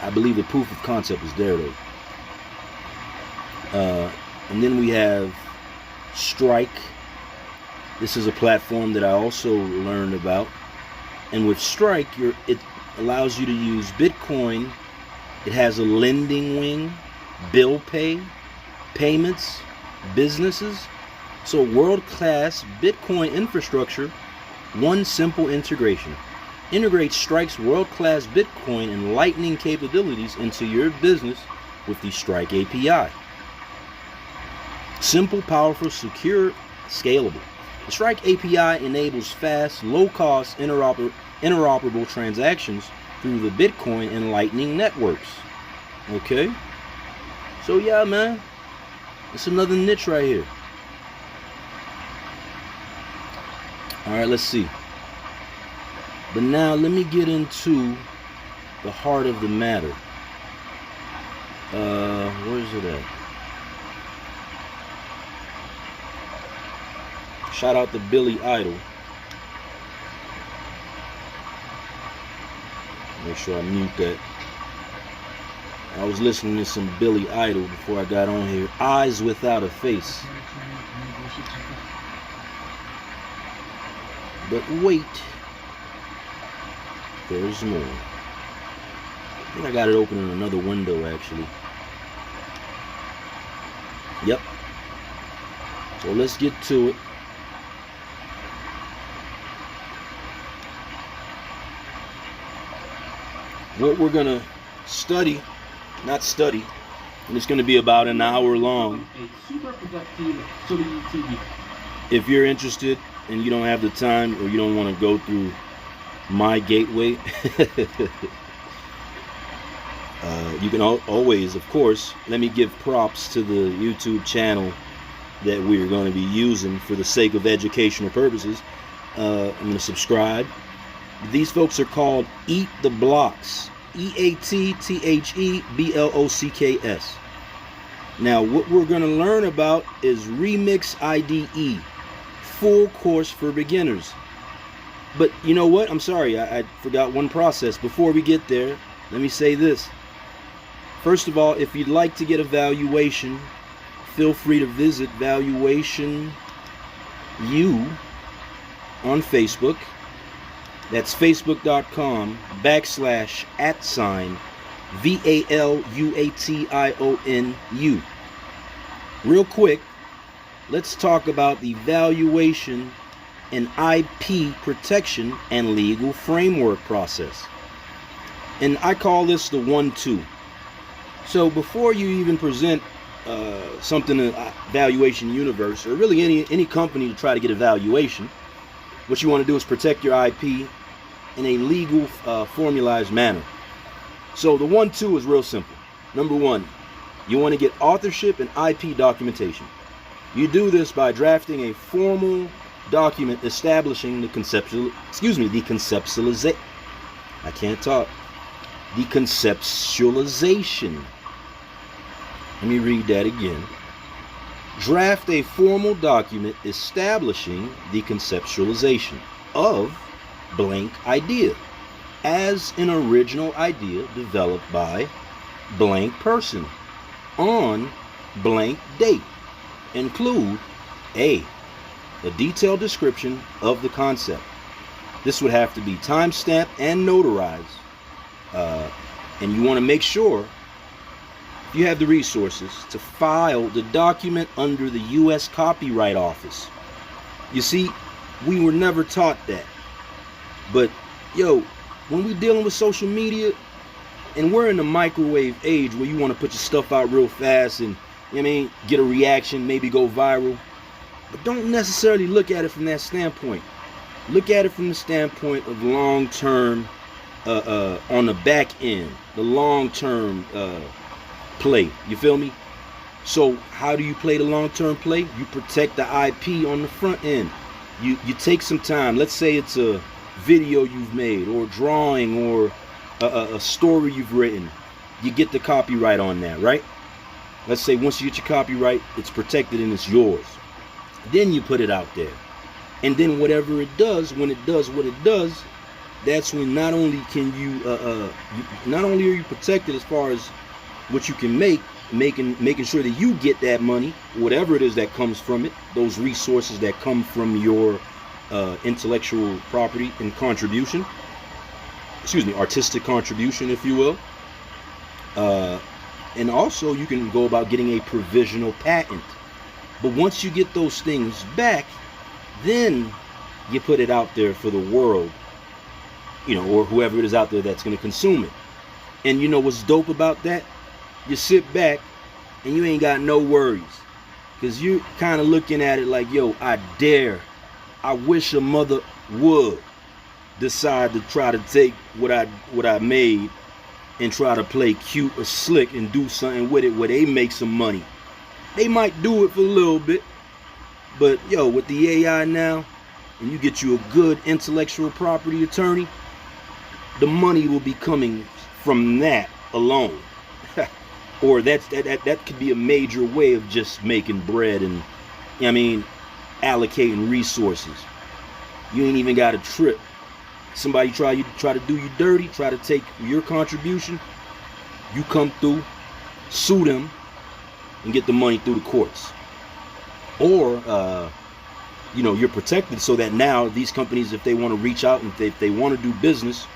I believe the proof of concept is there though. And then we have Strike. This is a platform that I also learned about. And with Strike, it allows you to use Bitcoin. It has a lending wing, bill pay, payments, businesses. So world-class Bitcoin infrastructure, one simple integration. Integrate Strike's world-class Bitcoin and Lightning capabilities into your business with the Strike API. Simple, powerful, secure, scalable. The Strike API enables fast, low-cost, interoperable transactions through the Bitcoin and Lightning networks. Okay? So yeah, man. It's another niche right here. Alright, let's see. But now let me get into the heart of the matter. Where's it at? Shout out to Billy Idol. Make sure I mute that. I was listening to some Billy Idol before I got on here. Eyes Without a Face. But wait. There's more. I think I got it open in another window actually. Yep. So let's get to it. What we're gonna study, and it's gonna be about an hour long. If you're interested and you don't have the time or you don't want to go through my gateway, you can always, of course, let me give props to the YouTube channel that we're going to be using for the sake of educational purposes. I'm going to subscribe. These folks are called Eat the Blocks. EATTHEBLOCKS. Now, what we're going to learn about is Remix IDE, full course for beginners. But you know what? I'm sorry, I forgot one process. Before we get there, let me say this. First of all, if you'd like to get a valuation, feel free to visit Valuation U on Facebook. That's facebook.com/@ VALUATIONU. Real quick, let's talk about the valuation and IP protection and legal framework process. And I call this the 1-2. So before you even present something in the valuation universe, or really any company to try to get a valuation, what you want to do is protect your IP in a legal formalized manner. So the 1-2 is real simple. Number one, you want to get authorship and IP documentation. You do this by drafting a formal document establishing the conceptualization. Let me read that again. Draft a formal document establishing the conceptualization of blank idea as an original idea developed by blank person on blank date. Include a detailed description of the concept. This would have to be time-stamped and notarized. And you want to make sure you have the resources to file the document under the U.S. Copyright Office. You see, we were never taught that. But, when we're dealing with social media, and we're in the microwave age where you want to put your stuff out real fast and, get a reaction, maybe go viral. But don't necessarily look at it from that standpoint. Look at it from the standpoint of long-term, on the back end, the long-term play. You feel me? So how do you play the long-term play? You protect the IP on the front end. You take some time. Let's say it's a video you've made, or a drawing, or a story you've written. You get the copyright on that, right? Let's say once you get your copyright, it's protected and it's yours. Then you put it out there. And then whatever it does, when it does what it does, that's when not only can not only are you protected as far as what you can making sure that you get that money, whatever it is that comes from it, those resources that come from your intellectual property and contribution, artistic contribution, if you will. And also you can go about getting a provisional patent. But once you get those things back, then you put it out there for the world, or whoever it is out there that's going to consume it. And you know what's dope about that? You sit back and you ain't got no worries, because you're kind of looking at it like, I wish a mother would decide to try to take what I made and try to play cute or slick and do something with it where they make some money. They might do it for a little bit, but with the AI now, and you get you a good intellectual property attorney, the money will be coming from that alone. Or that could be a major way of just making bread and, allocating resources. You ain't even got a trip. Somebody try to do you dirty, try to take your contribution, you come through, sue them, and get the money through the courts. Or you're protected so that now these companies, if they want to reach out and if they want to do business,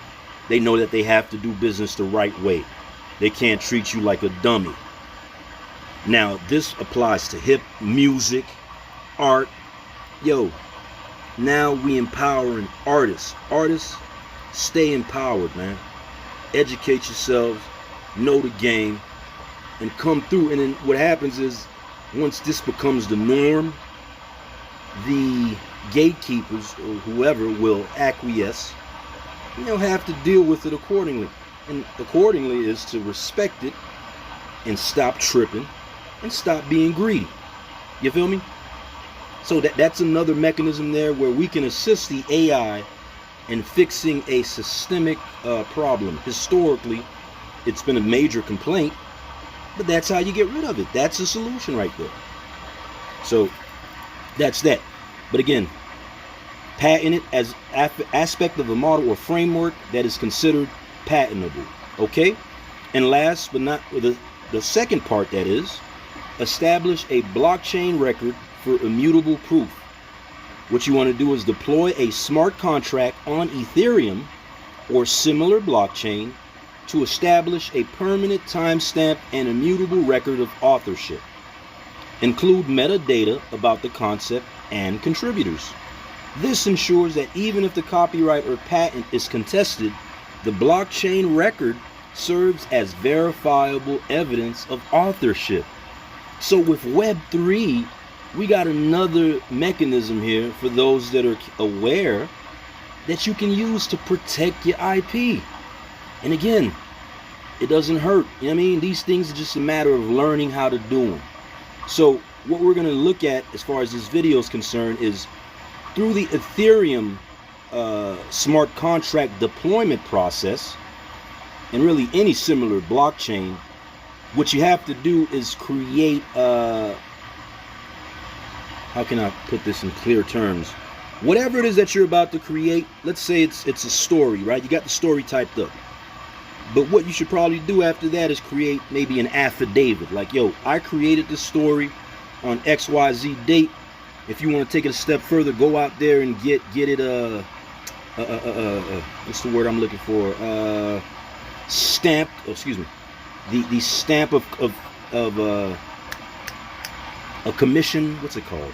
they know that they have to do business the right way. They can't treat you like a dummy. Now this applies to hip music, art. Now we empowering artists. Artists, stay empowered, man. Educate yourselves, know the game, and come through. And then what happens is, once this becomes the norm, the gatekeepers or whoever will acquiesce, and they'll have to deal with it accordingly. And accordingly is to respect it and stop tripping and stop being greedy. You feel me? So that's another mechanism there where we can assist the AI in fixing a systemic problem. Historically, it's been a major complaint, but that's how you get rid of it. That's a solution right there. So that's that. But again, patent it as aspect of a model or framework that is considered patentable. Okay? And last but not the second part, that is, establish a blockchain record for immutable proof. What you want to do is deploy a smart contract on Ethereum or similar blockchain to establish a permanent timestamp and immutable record of authorship. Include metadata about the concept and contributors. This ensures that even if the copyright or patent is contested, the blockchain record serves as verifiable evidence of authorship. So with Web3, we got another mechanism here for those that are aware that you can use to protect your IP. And again, it doesn't hurt. You know what I mean? These things are just a matter of learning how to do them. So what we're going to look at as far as this video is concerned is through the Ethereum smart contract deployment process, and really any similar blockchain, what you have to do is create, how can I put this in clear terms? Whatever it is that you're about to create, let's say it's a story, right? You got the story typed up. But what you should probably do after that is create maybe an affidavit. Like, yo, I created this story on XYZ date. If you want to take it a step further, go out there and get it, what's the word I'm looking for? Stamped, the stamp of a commission, what's it called?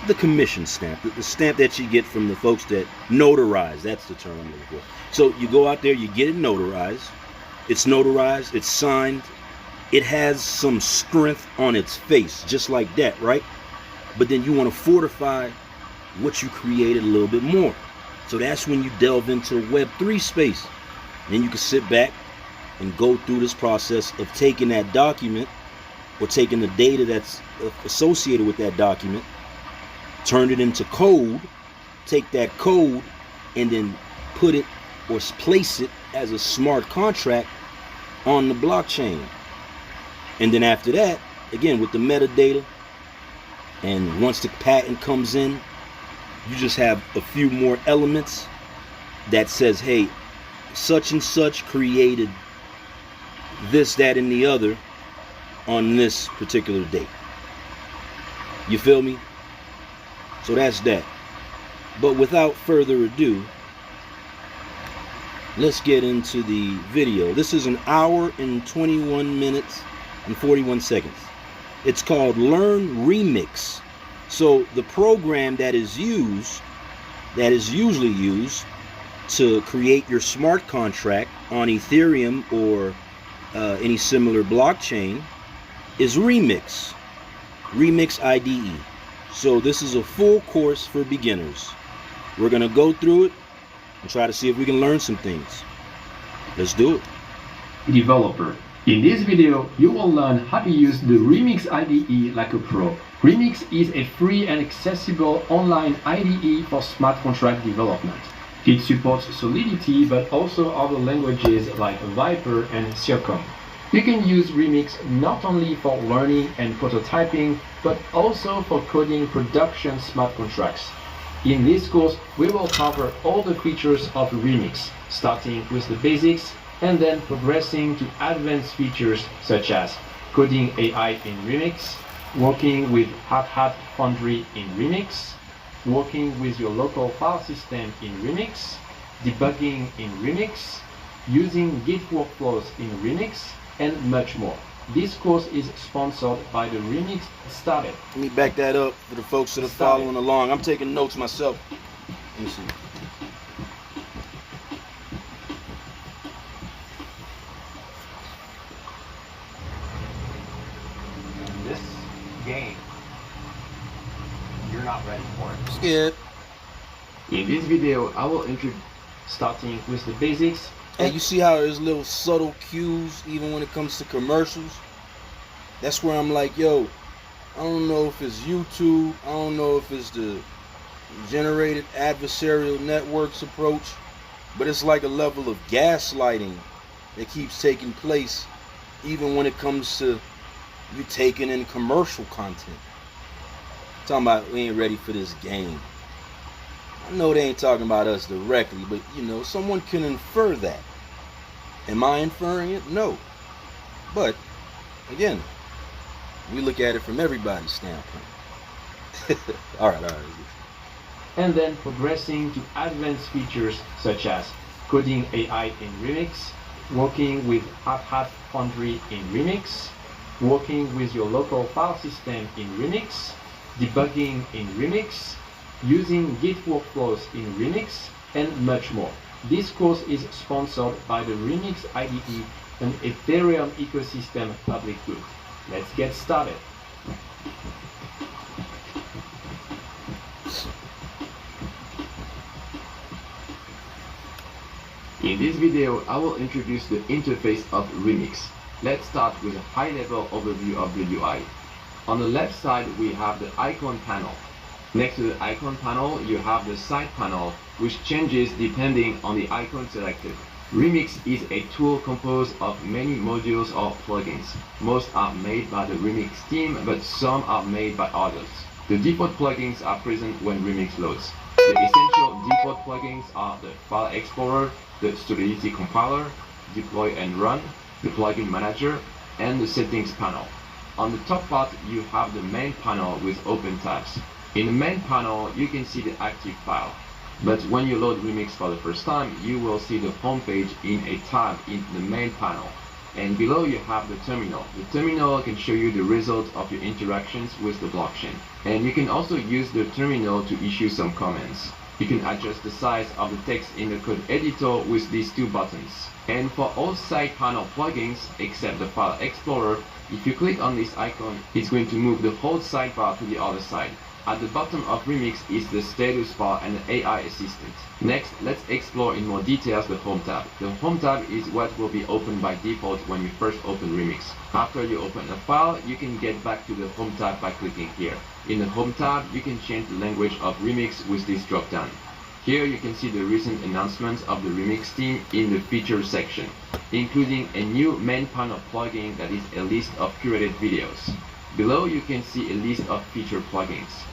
The commission stamp, the stamp that you get from the folks that notarize. That's the term I'm looking for. So you go out there, you get it notarized. It's notarized, it's signed. It has some strength on its face, just like that, right? But then you want to fortify what you created a little bit more. So that's when you delve into Web3 space. Then you can sit back and go through this process of taking that document or taking the data that's associated with that document, turn it into code, take that code and then put it or place it as a smart contract on the blockchain. And then after that, again, with the metadata, and once the patent comes in, you just have a few more elements that says, hey, such and such created this, that, and the other on this particular date. You feel me? So that's that. But without further ado, let's get into the video. This is an hour and 21 minutes and 41 seconds. It's called Learn Remix. So the program that is usually used to create your smart contract on Ethereum or any similar blockchain is Remix IDE. So this is a full course for beginners. We're going to go through it and try to see if we can learn some things. Let's do it. Developer. In this video, you will learn how to use the Remix IDE like a pro. Remix is a free and accessible online IDE for smart contract development. It supports Solidity but also other languages like Viper and Circom. You can use Remix not only for learning and prototyping, but also for coding production smart contracts. In this course, we will cover all the features of Remix, starting with the basics and then progressing to advanced features such as coding AI in Remix, working with Hat Foundry in Remix, working with your local file system in Remix, debugging in Remix, using Git workflows in Remix, and much more. This course is sponsored by the Remix Started. Let me back that up for the folks that are following along. I'm taking notes myself. Let me see. This game, you're not ready for it. Skip. In this video, I will introduce, starting with the basics. And you see how there's little subtle cues even when it comes to commercials? That's where I'm like, yo, I don't know if it's YouTube, I don't know if it's the generated adversarial networks approach, but it's like a level of gaslighting that keeps taking place even when it comes to you taking in commercial content. I'm talking about we ain't ready for this game. I know they ain't talking about us directly, but you know, someone can infer that. Am I inferring it? No. But again, we look at it from everybody's standpoint. all right. And then progressing to advanced features such as coding AI in Remix, working with App Foundry in Remix, working with your local file system in Remix, debugging in Remix, using Git workflows in Remix, and much more. This course is sponsored by the Remix IDE, an Ethereum ecosystem public good. Let's get started. In this video, I will introduce the interface of Remix. Let's start with a high-level overview of the UI. On the left side, we have the icon panel. Next to the icon panel, you have the side panel, which changes depending on the icon selected. Remix is a tool composed of many modules or plugins. Most are made by the Remix team, but some are made by others. The default plugins are present when Remix loads. The essential default plugins are the File Explorer, the Stability Compiler, Deploy and Run, the Plugin Manager, and the Settings panel. On the top part, you have the main panel with open tabs. In the main panel, you can see the active file. But when you load Remix for the first time, you will see the home page in a tab in the main panel. And below you have the terminal. The terminal can show you the results of your interactions with the blockchain. And you can also use the terminal to issue some comments. You can adjust the size of the text in the code editor with these two buttons. And for all side panel plugins, except the File Explorer, if you click on this icon, it's going to move the whole sidebar to the other side. At the bottom of Remix is the status bar and the AI assistant. Next, let's explore in more details the Home tab. The Home tab is what will be opened by default when you first open Remix. After you open a file, you can get back to the Home tab by clicking here. In the Home tab, you can change the language of Remix with this drop-down. Here you can see the recent announcements of the Remix team in the features section, including a new main panel plugin that is a list of curated videos. Below you can see a list of feature plugins.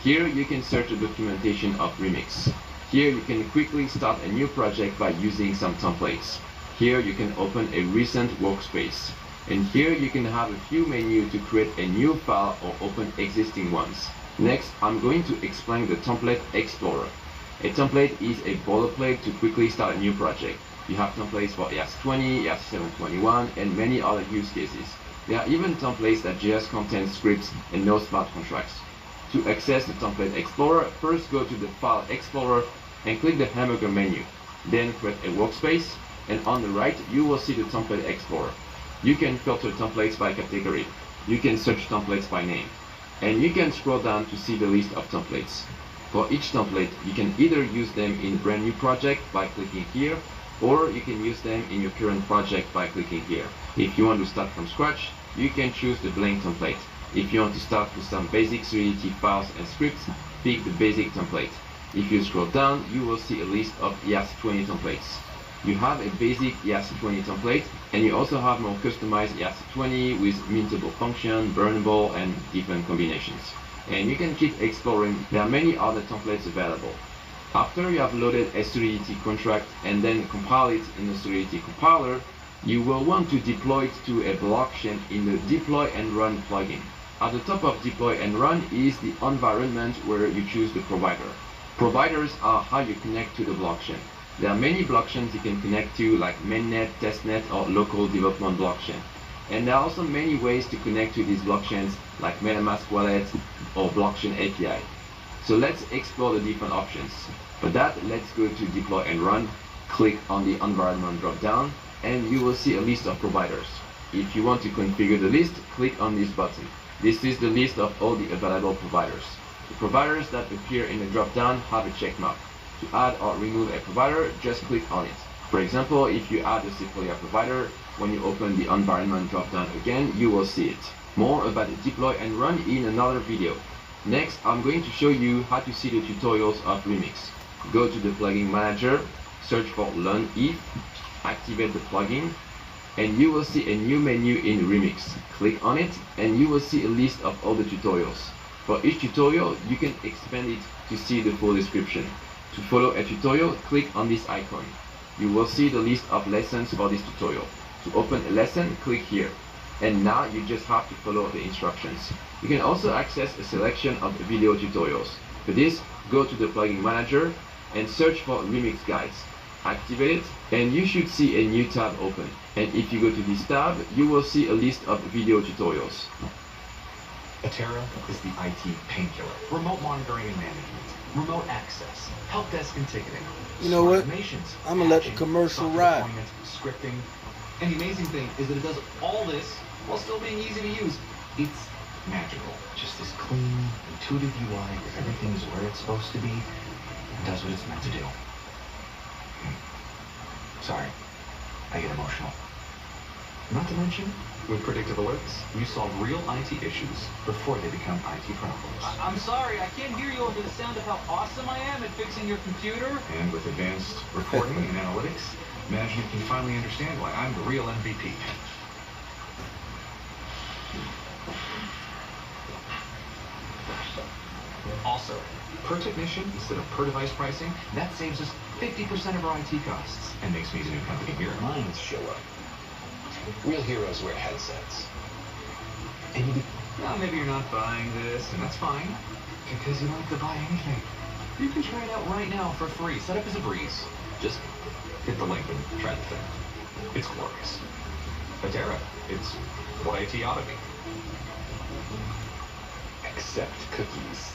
Here you can search the documentation of Remix. Here you can quickly start a new project by using some templates. Here you can open a recent workspace. And here you can have a few menus to create a new file or open existing ones. Next, I'm going to explain the Template Explorer. A template is a boilerplate to quickly start a new project. You have templates for ERC20, ERC721, and many other use cases. There are even templates that just contain scripts and no smart contracts. To access the Template Explorer, first go to the File Explorer and click the hamburger menu. Then create a workspace, and on the right you will see the Template Explorer. You can filter templates by category. You can search templates by name. And you can scroll down to see the list of templates. For each template, you can either use them in a brand new project by clicking here, or you can use them in your current project by clicking here. If you want to start from scratch, you can choose the blank template. If you want to start with some basic Solidity files and scripts, pick the basic template. If you scroll down, you will see a list of ERC20 templates. You have a basic ERC20 template, and you also have more customized ERC20 with mintable function, burnable, and different combinations. And you can keep exploring. There are many other templates available. After you have loaded a Solidity contract and then compile it in the Solidity compiler, you will want to deploy it to a blockchain in the Deploy and Run plugin. At the top of Deploy and Run is the environment where you choose the provider. Providers are how you connect to the blockchain. There are many blockchains you can connect to, like mainnet, testnet, or local development blockchain. And there are also many ways to connect to these blockchains, like MetaMask wallet or blockchain API. So let's explore the different options. For that, let's go to Deploy and Run, click on the environment drop-down, and you will see a list of providers. If you want to configure the list, click on this button. This is the list of all the available providers. The providers that appear in the drop-down have a check mark. To add or remove a provider, just click on it. For example, if you add a Sequoia provider, when you open the environment drop-down again, you will see it. More about the Deploy and Run in another video. Next, I'm going to show you how to see the tutorials of Remix. Go to the Plugin Manager, search for Learn If, activate the plugin, and you will see a new menu in Remix. Click on it and you will see a list of all the tutorials. For each tutorial, you can expand it to see the full description. To follow a tutorial, click on this icon. You will see the list of lessons for this tutorial. To open a lesson, click here. And now you just have to follow the instructions. You can also access a selection of video tutorials. For this, go to the Plugin Manager and search for Remix Guides. Activate it, and you should see a new tab open. And if you go to this tab, you will see a list of video tutorials. Atera is the IT painkiller. Remote monitoring and management, remote access, help desk and ticketing. You know what? Automations, I'm gonna let the patching, commercial software ride. deployment, scripting. And the amazing thing is that it does all this while still being easy to use. It's magical. Just this clean, intuitive UI where everything is where it's supposed to be and does what it's meant to do. Sorry, I get emotional. Not to mention, with predictive alerts, you solve real IT issues before they become IT problems. I'm sorry, I can't hear you over the sound of how awesome I am at fixing your computer. And with advanced reporting and analytics, management can finally understand why I'm the real MVP. Also, per technician instead of per device pricing, that saves us 50% of our IT costs and makes me the new company hero. Minds show up. Real heroes wear headsets. And you well, maybe you're not buying this, and that's fine, because you don't have to buy anything. You can try it out right now for free. Setup is a breeze. Just hit the link and try the thing. It's glorious. Atera, it's what IT ought to be. Except cookies.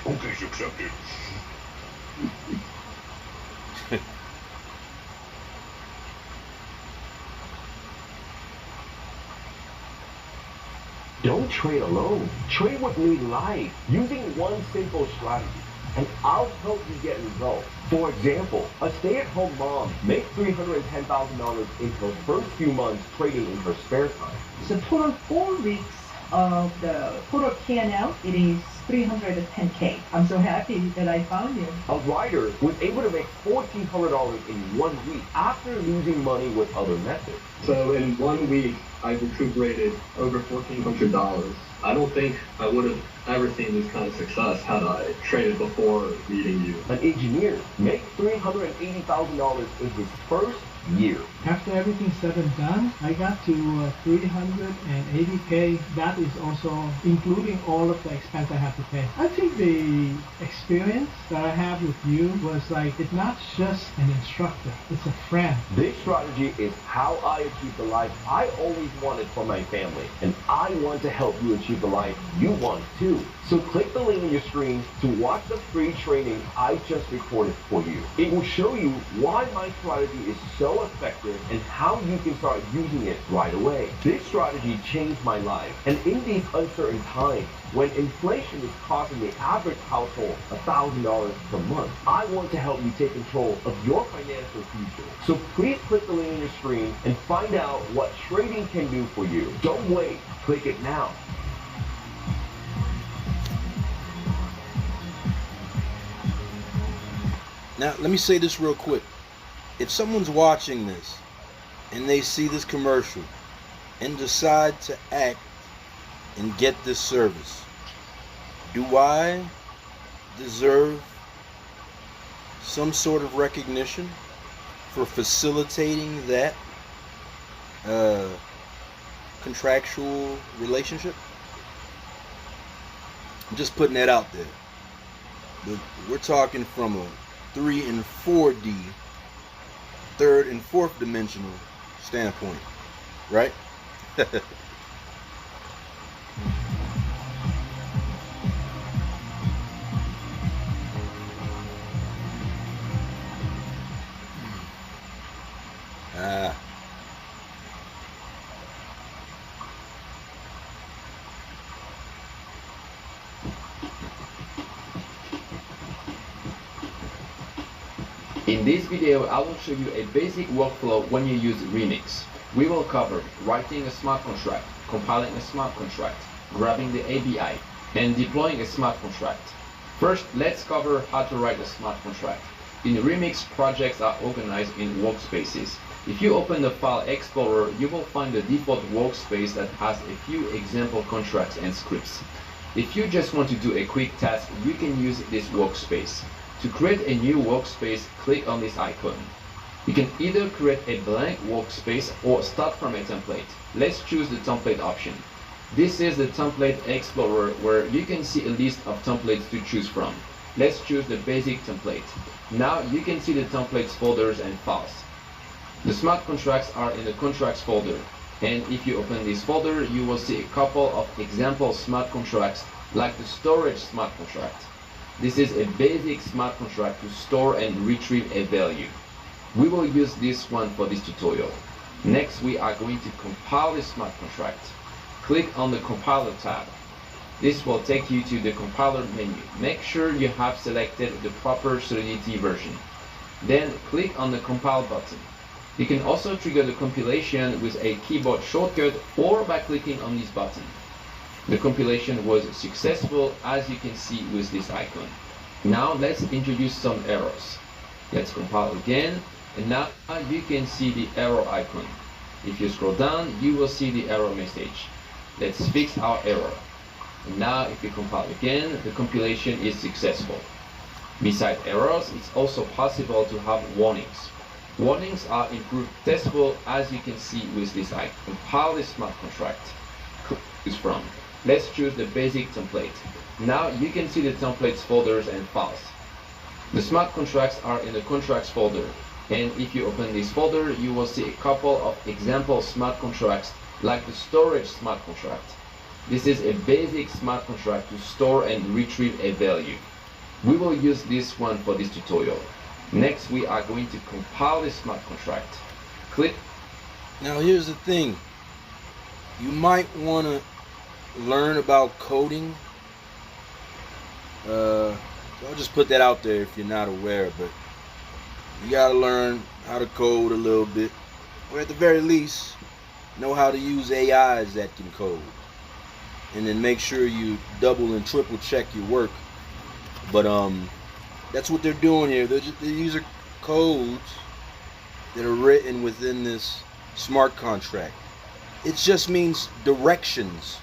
Cookies accepted. Don't trade alone. Trade with me live using one simple strategy, and I'll help you get results. For example, a stay-at-home mom makes $310,000 in her first few months trading in her spare time. So total 4 weeks of the total P&L, it is 310K. I'm so happy that I found you. A writer was able to make $1,400 in 1 week after losing money with other methods. So in 1 week, I've recuperated over $1,400. I don't think I would have ever seen this kind of success had I traded before meeting you. An engineer makes $380,000 in his first year. After everything's said and done, I got to 380K. That is also including all of the expense I have to pay. I think the experience that I have with you was like, it's not just an instructor, it's a friend. This strategy is how I achieve the life I always wanted for my family, and I want to help you achieve the life you want too. So click the link on your screen to watch the free training I just recorded for you. It will show you why my strategy is so effective and how you can start using it right away. This strategy changed my life, and in these uncertain times, when inflation is costing the average household $1,000 per month, I want to help you take control of your financial future. So please click the link on your screen and find out what trading can do for you. Don't wait, click it now. Now, let me say this real quick. If someone's watching this and they see this commercial and decide to act and get this service, do I deserve some sort of recognition for facilitating that contractual relationship? I'm just putting that out there. But we're talking from a 3 and 4D, third and fourth dimensional standpoint, right? In this video, I will show you a basic workflow when you use Remix. We will cover writing a smart contract, compiling a smart contract, grabbing the ABI, and deploying a smart contract. First, let's cover how to write a smart contract. In Remix, projects are organized in workspaces. If you open the File Explorer, you will find the default workspace that has a few example contracts and scripts. If you just want to do a quick task, you can use this workspace. To create a new workspace, click on this icon. You can either create a blank workspace or start from a template. Let's choose the template option. This is the template explorer where you can see a list of templates to choose from. Let's choose the basic template. Now you can see the templates folders and files. The smart contracts are in the contracts folder, and if you open this folder you will see a couple of example smart contracts like the storage smart contract. This is a basic smart contract to store and retrieve a value. We will use this one for this tutorial. Next we are going to compile this smart contract. Click on the compiler tab. This will take you to the compiler menu. Make sure you have selected the proper Solidity version. Then click on the compile button. You can also trigger the compilation with a keyboard shortcut or by clicking on this button. The compilation was successful, as you can see with this icon. Now let's introduce some errors. Let's compile again, and now you can see the error icon. If you scroll down, you will see the error message. Let's fix our error. And now if you compile again, the compilation is successful. Besides errors, it's also possible to have warnings. Warnings are improved testable, as you can see with this icon. Compile this smart contract. Choose from. Let's choose the basic template. Now you can see the templates folders and files. The smart contracts are in the contracts folder, and if you open this folder you will see a couple of example smart contracts like the storage smart contract. This is a basic smart contract to store and retrieve a value. We will use this one for this tutorial. Next we are going to compile this smart contract. Click. Now here's the thing. You might want to learn about coding. I'll just put that out there if you're not aware, but you gotta learn how to code a little bit, or at the very least know how to use AIs that can code, and then make sure you double and triple check your work. But that's what they're doing here. These are codes that are written within this smart contract. It just means directions,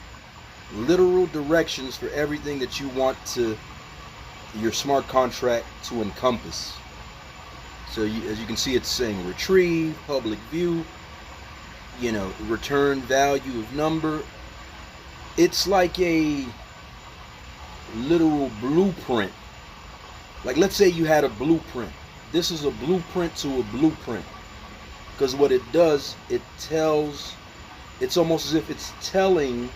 literal directions for everything that you want your smart contract to encompass. So as you can see, it's saying retrieve, public view, return value of number. It's like a literal blueprint. Like, let's say you had a blueprint. This is a blueprint to a blueprint, because what it does, it's almost as if it's telling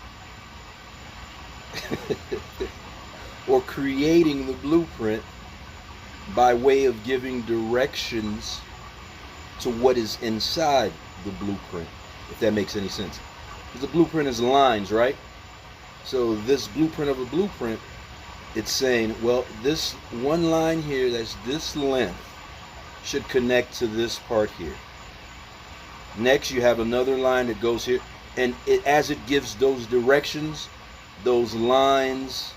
or creating the blueprint by way of giving directions to what is inside the blueprint, if that makes any sense. Because the blueprint is lines, right? So this blueprint of a blueprint, it's saying, well, this one line here that's this length should connect to this part here. Next you have another line that goes here, and as it gives those directions, those lines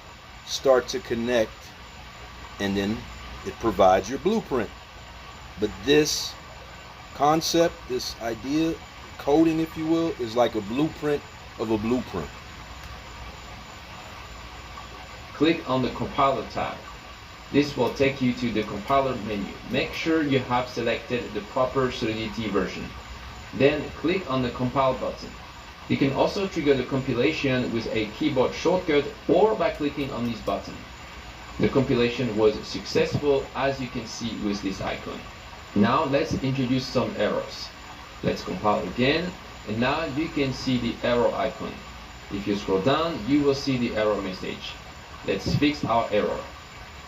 start to connect, and then it provides your blueprint. But this concept, this idea, coding if you will, is like a blueprint of a blueprint. Click on the compiler tab. This will take you to the compiler menu. Make sure you have selected the proper Solidity version. Then click on the compile button. You can also trigger the compilation with a keyboard shortcut or by clicking on this button. The compilation was successful, as you can see with this icon. Now let's introduce some errors. Let's compile again, and now you can see the error icon. If you scroll down, you will see the error message. Let's fix our error.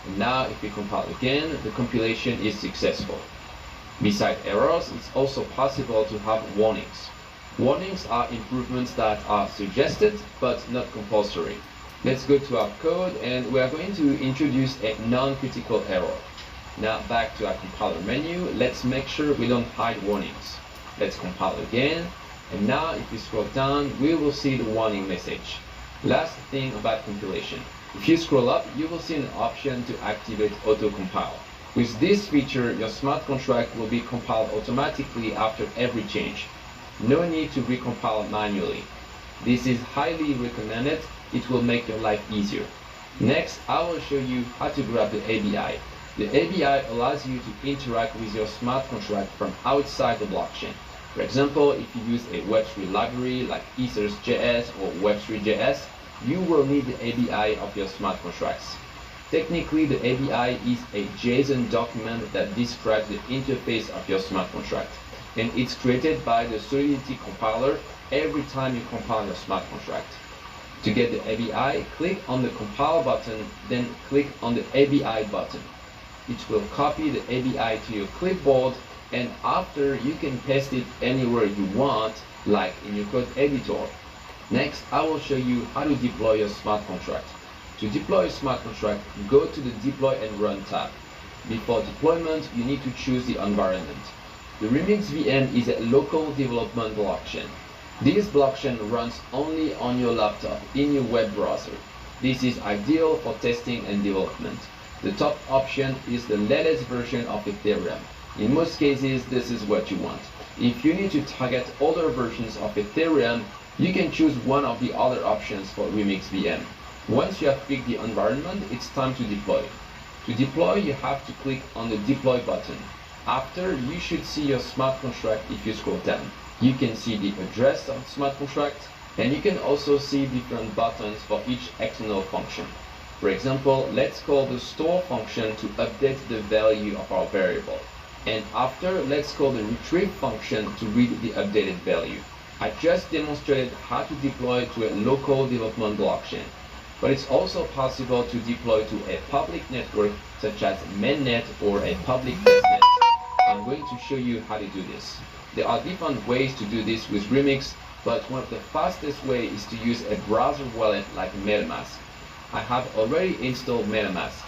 And now if we compile again, the compilation is successful. Besides errors, it's also possible to have warnings. Warnings are improvements that are suggested but not compulsory. Let's go to our code, and we are going to introduce a non-critical error. Now back to our compiler menu, let's make sure we don't hide warnings. Let's compile again, and now if we scroll down, we will see the warning message. Last thing about compilation. If you scroll up, you will see an option to activate auto-compile. With this feature, your smart contract will be compiled automatically after every change. No need to recompile manually. This is highly recommended. It will make your life easier. Next, I will show you how to grab the ABI. The ABI allows you to interact with your smart contract from outside the blockchain. For example, if you use a Web3 library like Ethers.js or Web3.js, you will need the ABI of your smart contracts. Technically, the ABI is a JSON document that describes the interface of your smart contract, and it's created by the Solidity compiler every time you compile your smart contract. To get the ABI, click on the compile button, then click on the ABI button. It will copy the ABI to your clipboard, and after you can paste it anywhere you want, like in your code editor. Next, I will show you how to deploy your smart contract. To deploy a smart contract, go to the Deploy and Run tab. Before deployment, you need to choose the environment. The Remix VM is a local development blockchain. This blockchain runs only on your laptop in your web browser. This is ideal for testing and development. The top option is the latest version of Ethereum. In most cases, this is what you want. If you need to target older versions of Ethereum, you can choose one of the other options for Remix VM. Once you have picked the environment, it's time to deploy. To deploy, you have to click on the Deploy button. After, you should see your smart contract if you scroll down. You can see the address of the smart contract, and you can also see different buttons for each external function. For example, let's call the store function to update the value of our variable. And after, let's call the retrieve function to read the updated value. I just demonstrated how to deploy to a local development blockchain. But it's also possible to deploy to a public network such as mainnet or a public testnet. I'm going to show you how to do this. There are different ways to do this with Remix, but one of the fastest ways is to use a browser wallet like MetaMask. I have already installed MetaMask.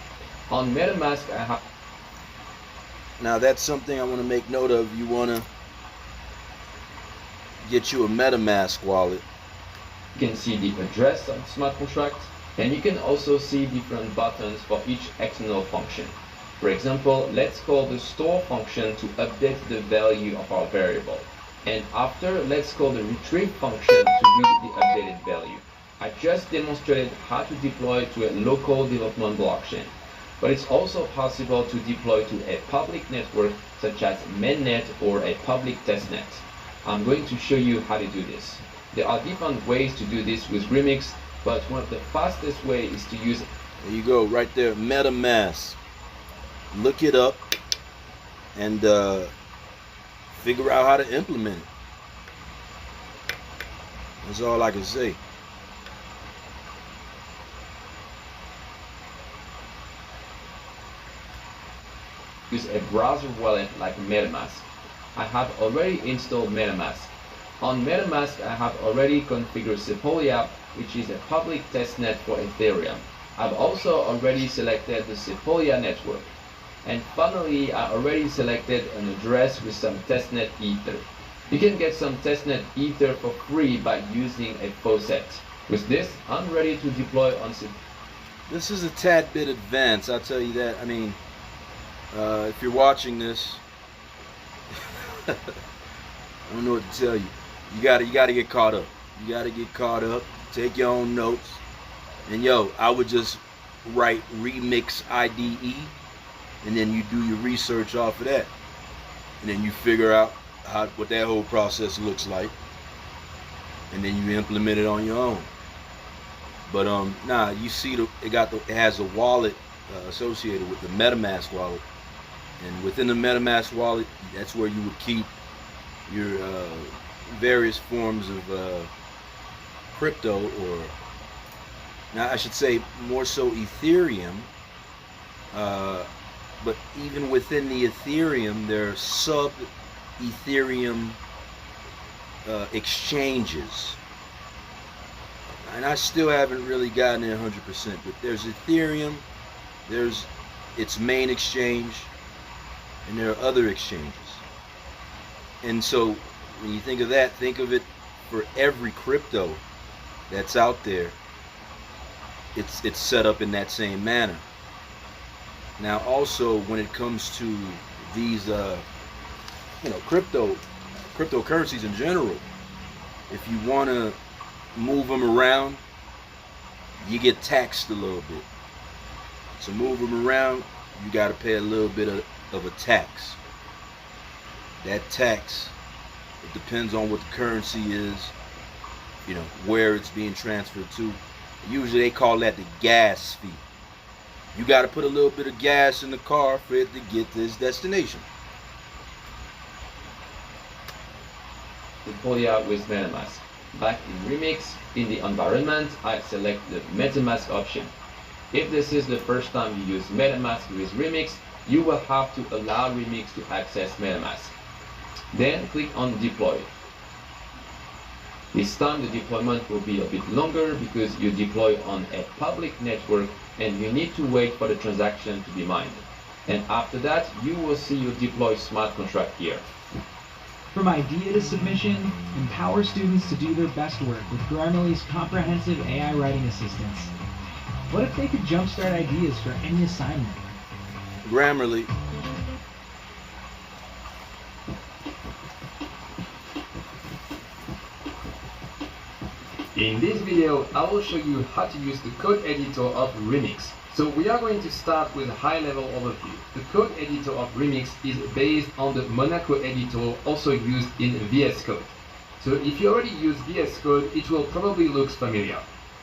On MetaMask, I have... Now that's something I want to make note of. You want to get you a MetaMask wallet. You can see the address of the smart contract, and you can also see different buttons for each external function. For example, let's call the store function to update the value of our variable. And after, let's call the retrieve function to read the updated value. I just demonstrated how to deploy to a local development blockchain. But it's also possible to deploy to a public network such as mainnet or a public testnet. I'm going to show you how to do this. There are different ways to do this with Remix, but one of the fastest ways is to use... There you go, right there, MetaMask. Look it up and figure out how to implement it. That's all I can say. Use a browser wallet like MetaMask. I have already installed MetaMask. On MetaMask, I have already configured Sepolia, which is a public testnet for Ethereum. I've also already selected the Sepolia network. And finally, I already selected an address with some testnet ether. You can get some testnet ether for free by using a faucet. With this, I'm ready to deploy on Sepolia. This is a tad bit advanced, I'll tell you that. I mean, if you're watching this, I don't know what to tell you. You gotta get caught up. You gotta get caught up. Take your own notes. And yo, I would just write Remix IDE, and then you do your research off of that, and then you figure out what that whole process looks like, and then you implement it on your own. But nah, you see it has a wallet associated with the MetaMask wallet, and within the MetaMask wallet, that's where you would keep your various forms of crypto, or now I should say more so Ethereum. But even within the Ethereum, there are sub-Ethereum exchanges. And I still haven't really gotten it 100%, but there's Ethereum, there's its main exchange, and there are other exchanges. And so when you think of that, think of it for every crypto that's out there, it's set up in that same manner. Now also when it comes to these cryptocurrencies in general, if you want to move them around, you get taxed a little bit. To move them around, you got to pay a little bit of a tax. That tax It depends on what the currency is, you know, where it's being transferred to. Usually they call that the gas fee. You got to put a little bit of gas in the car for it to get to its destination. Deploy with MetaMask. Back in Remix, in the environment, I select the MetaMask option. If this is the first time you use MetaMask with Remix, you will have to allow Remix to access MetaMask. Then click on Deploy. This time the deployment will be a bit longer because you deploy on a public network and you need to wait for the transaction to be mined. And after that, you will see your deploy smart contract here. From idea to submission, empower students to do their best work with Grammarly's comprehensive AI writing assistance. What if they could jumpstart ideas for any assignment? Grammarly. In this video, I will show you how to use the code editor of Remix. So we are going to start with a high-level overview. The code editor of Remix is based on the Monaco editor also used in VS Code. So if you already use VS Code, it will probably look familiar.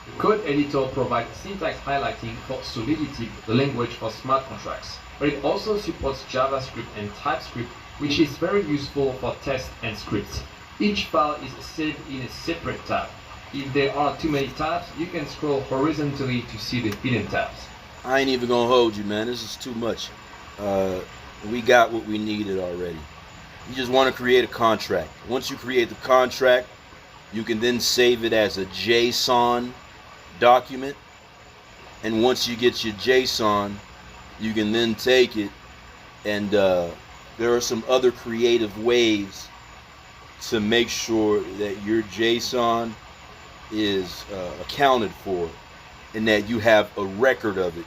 The code editor provides syntax highlighting for Solidity, the language for smart contracts. But it also supports JavaScript and TypeScript, which is very useful for tests and scripts. Each file is saved in a separate tab. If there are too many tabs, you can scroll horizontally to see the hidden tabs. I ain't even gonna hold you, man. This is too much. We got what we needed already. You just want to create a contract. Once you create the contract, you can then save it as a JSON document. And once you get your JSON, you can then take it and there are some other creative ways to make sure that your JSON is accounted for and that you have a record of it.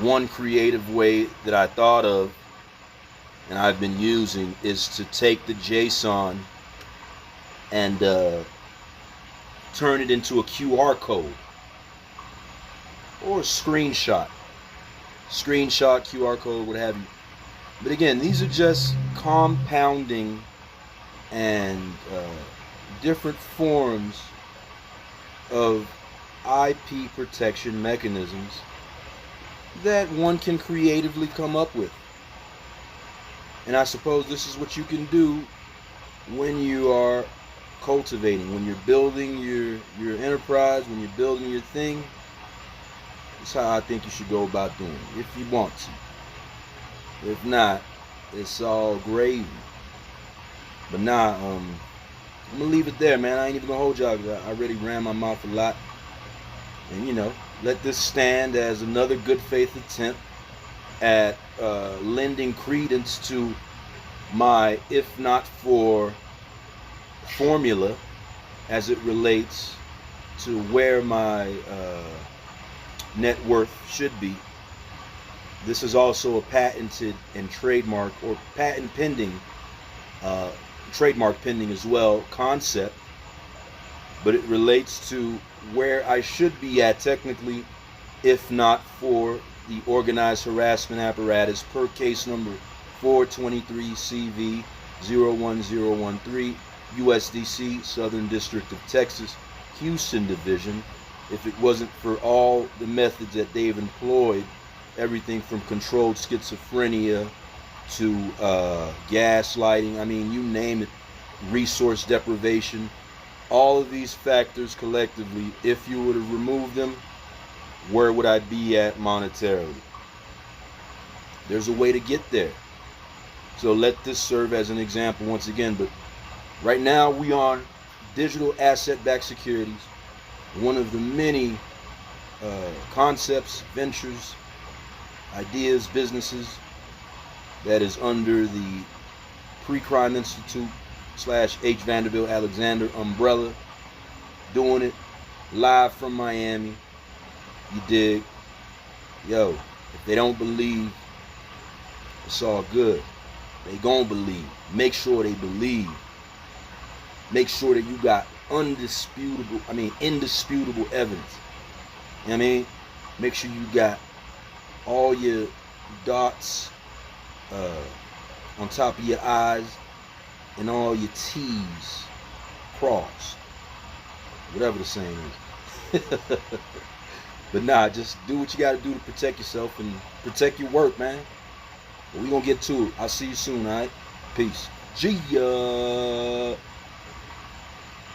One creative way that I thought of and I've been using is to take the JSON and turn it into a QR code or a screenshot, QR code, what have you. But again, these are just compounding and different forms of IP protection mechanisms that one can creatively come up with. And I suppose this is what you can do when you are cultivating, when you're building your enterprise, when you're building your thing. That's how I think you should go about doing it, if you want to. If not, it's all gravy. But nah, I'm gonna leave it there, man. I ain't even gonna hold y'all. I already ran my mouth a lot. And you know, let this stand as another good faith attempt at lending credence to my if not for formula as it relates to where my net worth should be. This is also a patented and trademark or patent pending, trademark pending as well concept, but it relates to where I should be at technically if not for the organized harassment apparatus per case number 423 CV 01013 USDC Southern District of Texas Houston Division. If it wasn't for all the methods that they've employed, everything from controlled schizophrenia to gaslighting, I mean, you name it, resource deprivation, all of these factors collectively, if you were to remove them, where would I be at monetarily? There's a way to get there. So let this serve as an example once again. But right now we are digital asset-backed securities, one of the many concepts, ventures, ideas, businesses that is under the Pre-Crime Institute / H. Vanderbilt Alexander umbrella, doing it live from Miami. You dig? Yo, if they don't believe, it's all good. They gonna believe. Make sure they believe. Make sure that you got indisputable evidence. You know what I mean? Make sure you got all your dots on top of your I's and all your T's crossed. Whatever the saying is. But nah, just do what you gotta do to protect yourself and protect your work, man. But we gonna get to it. I'll see you soon, alright? Peace. Gia.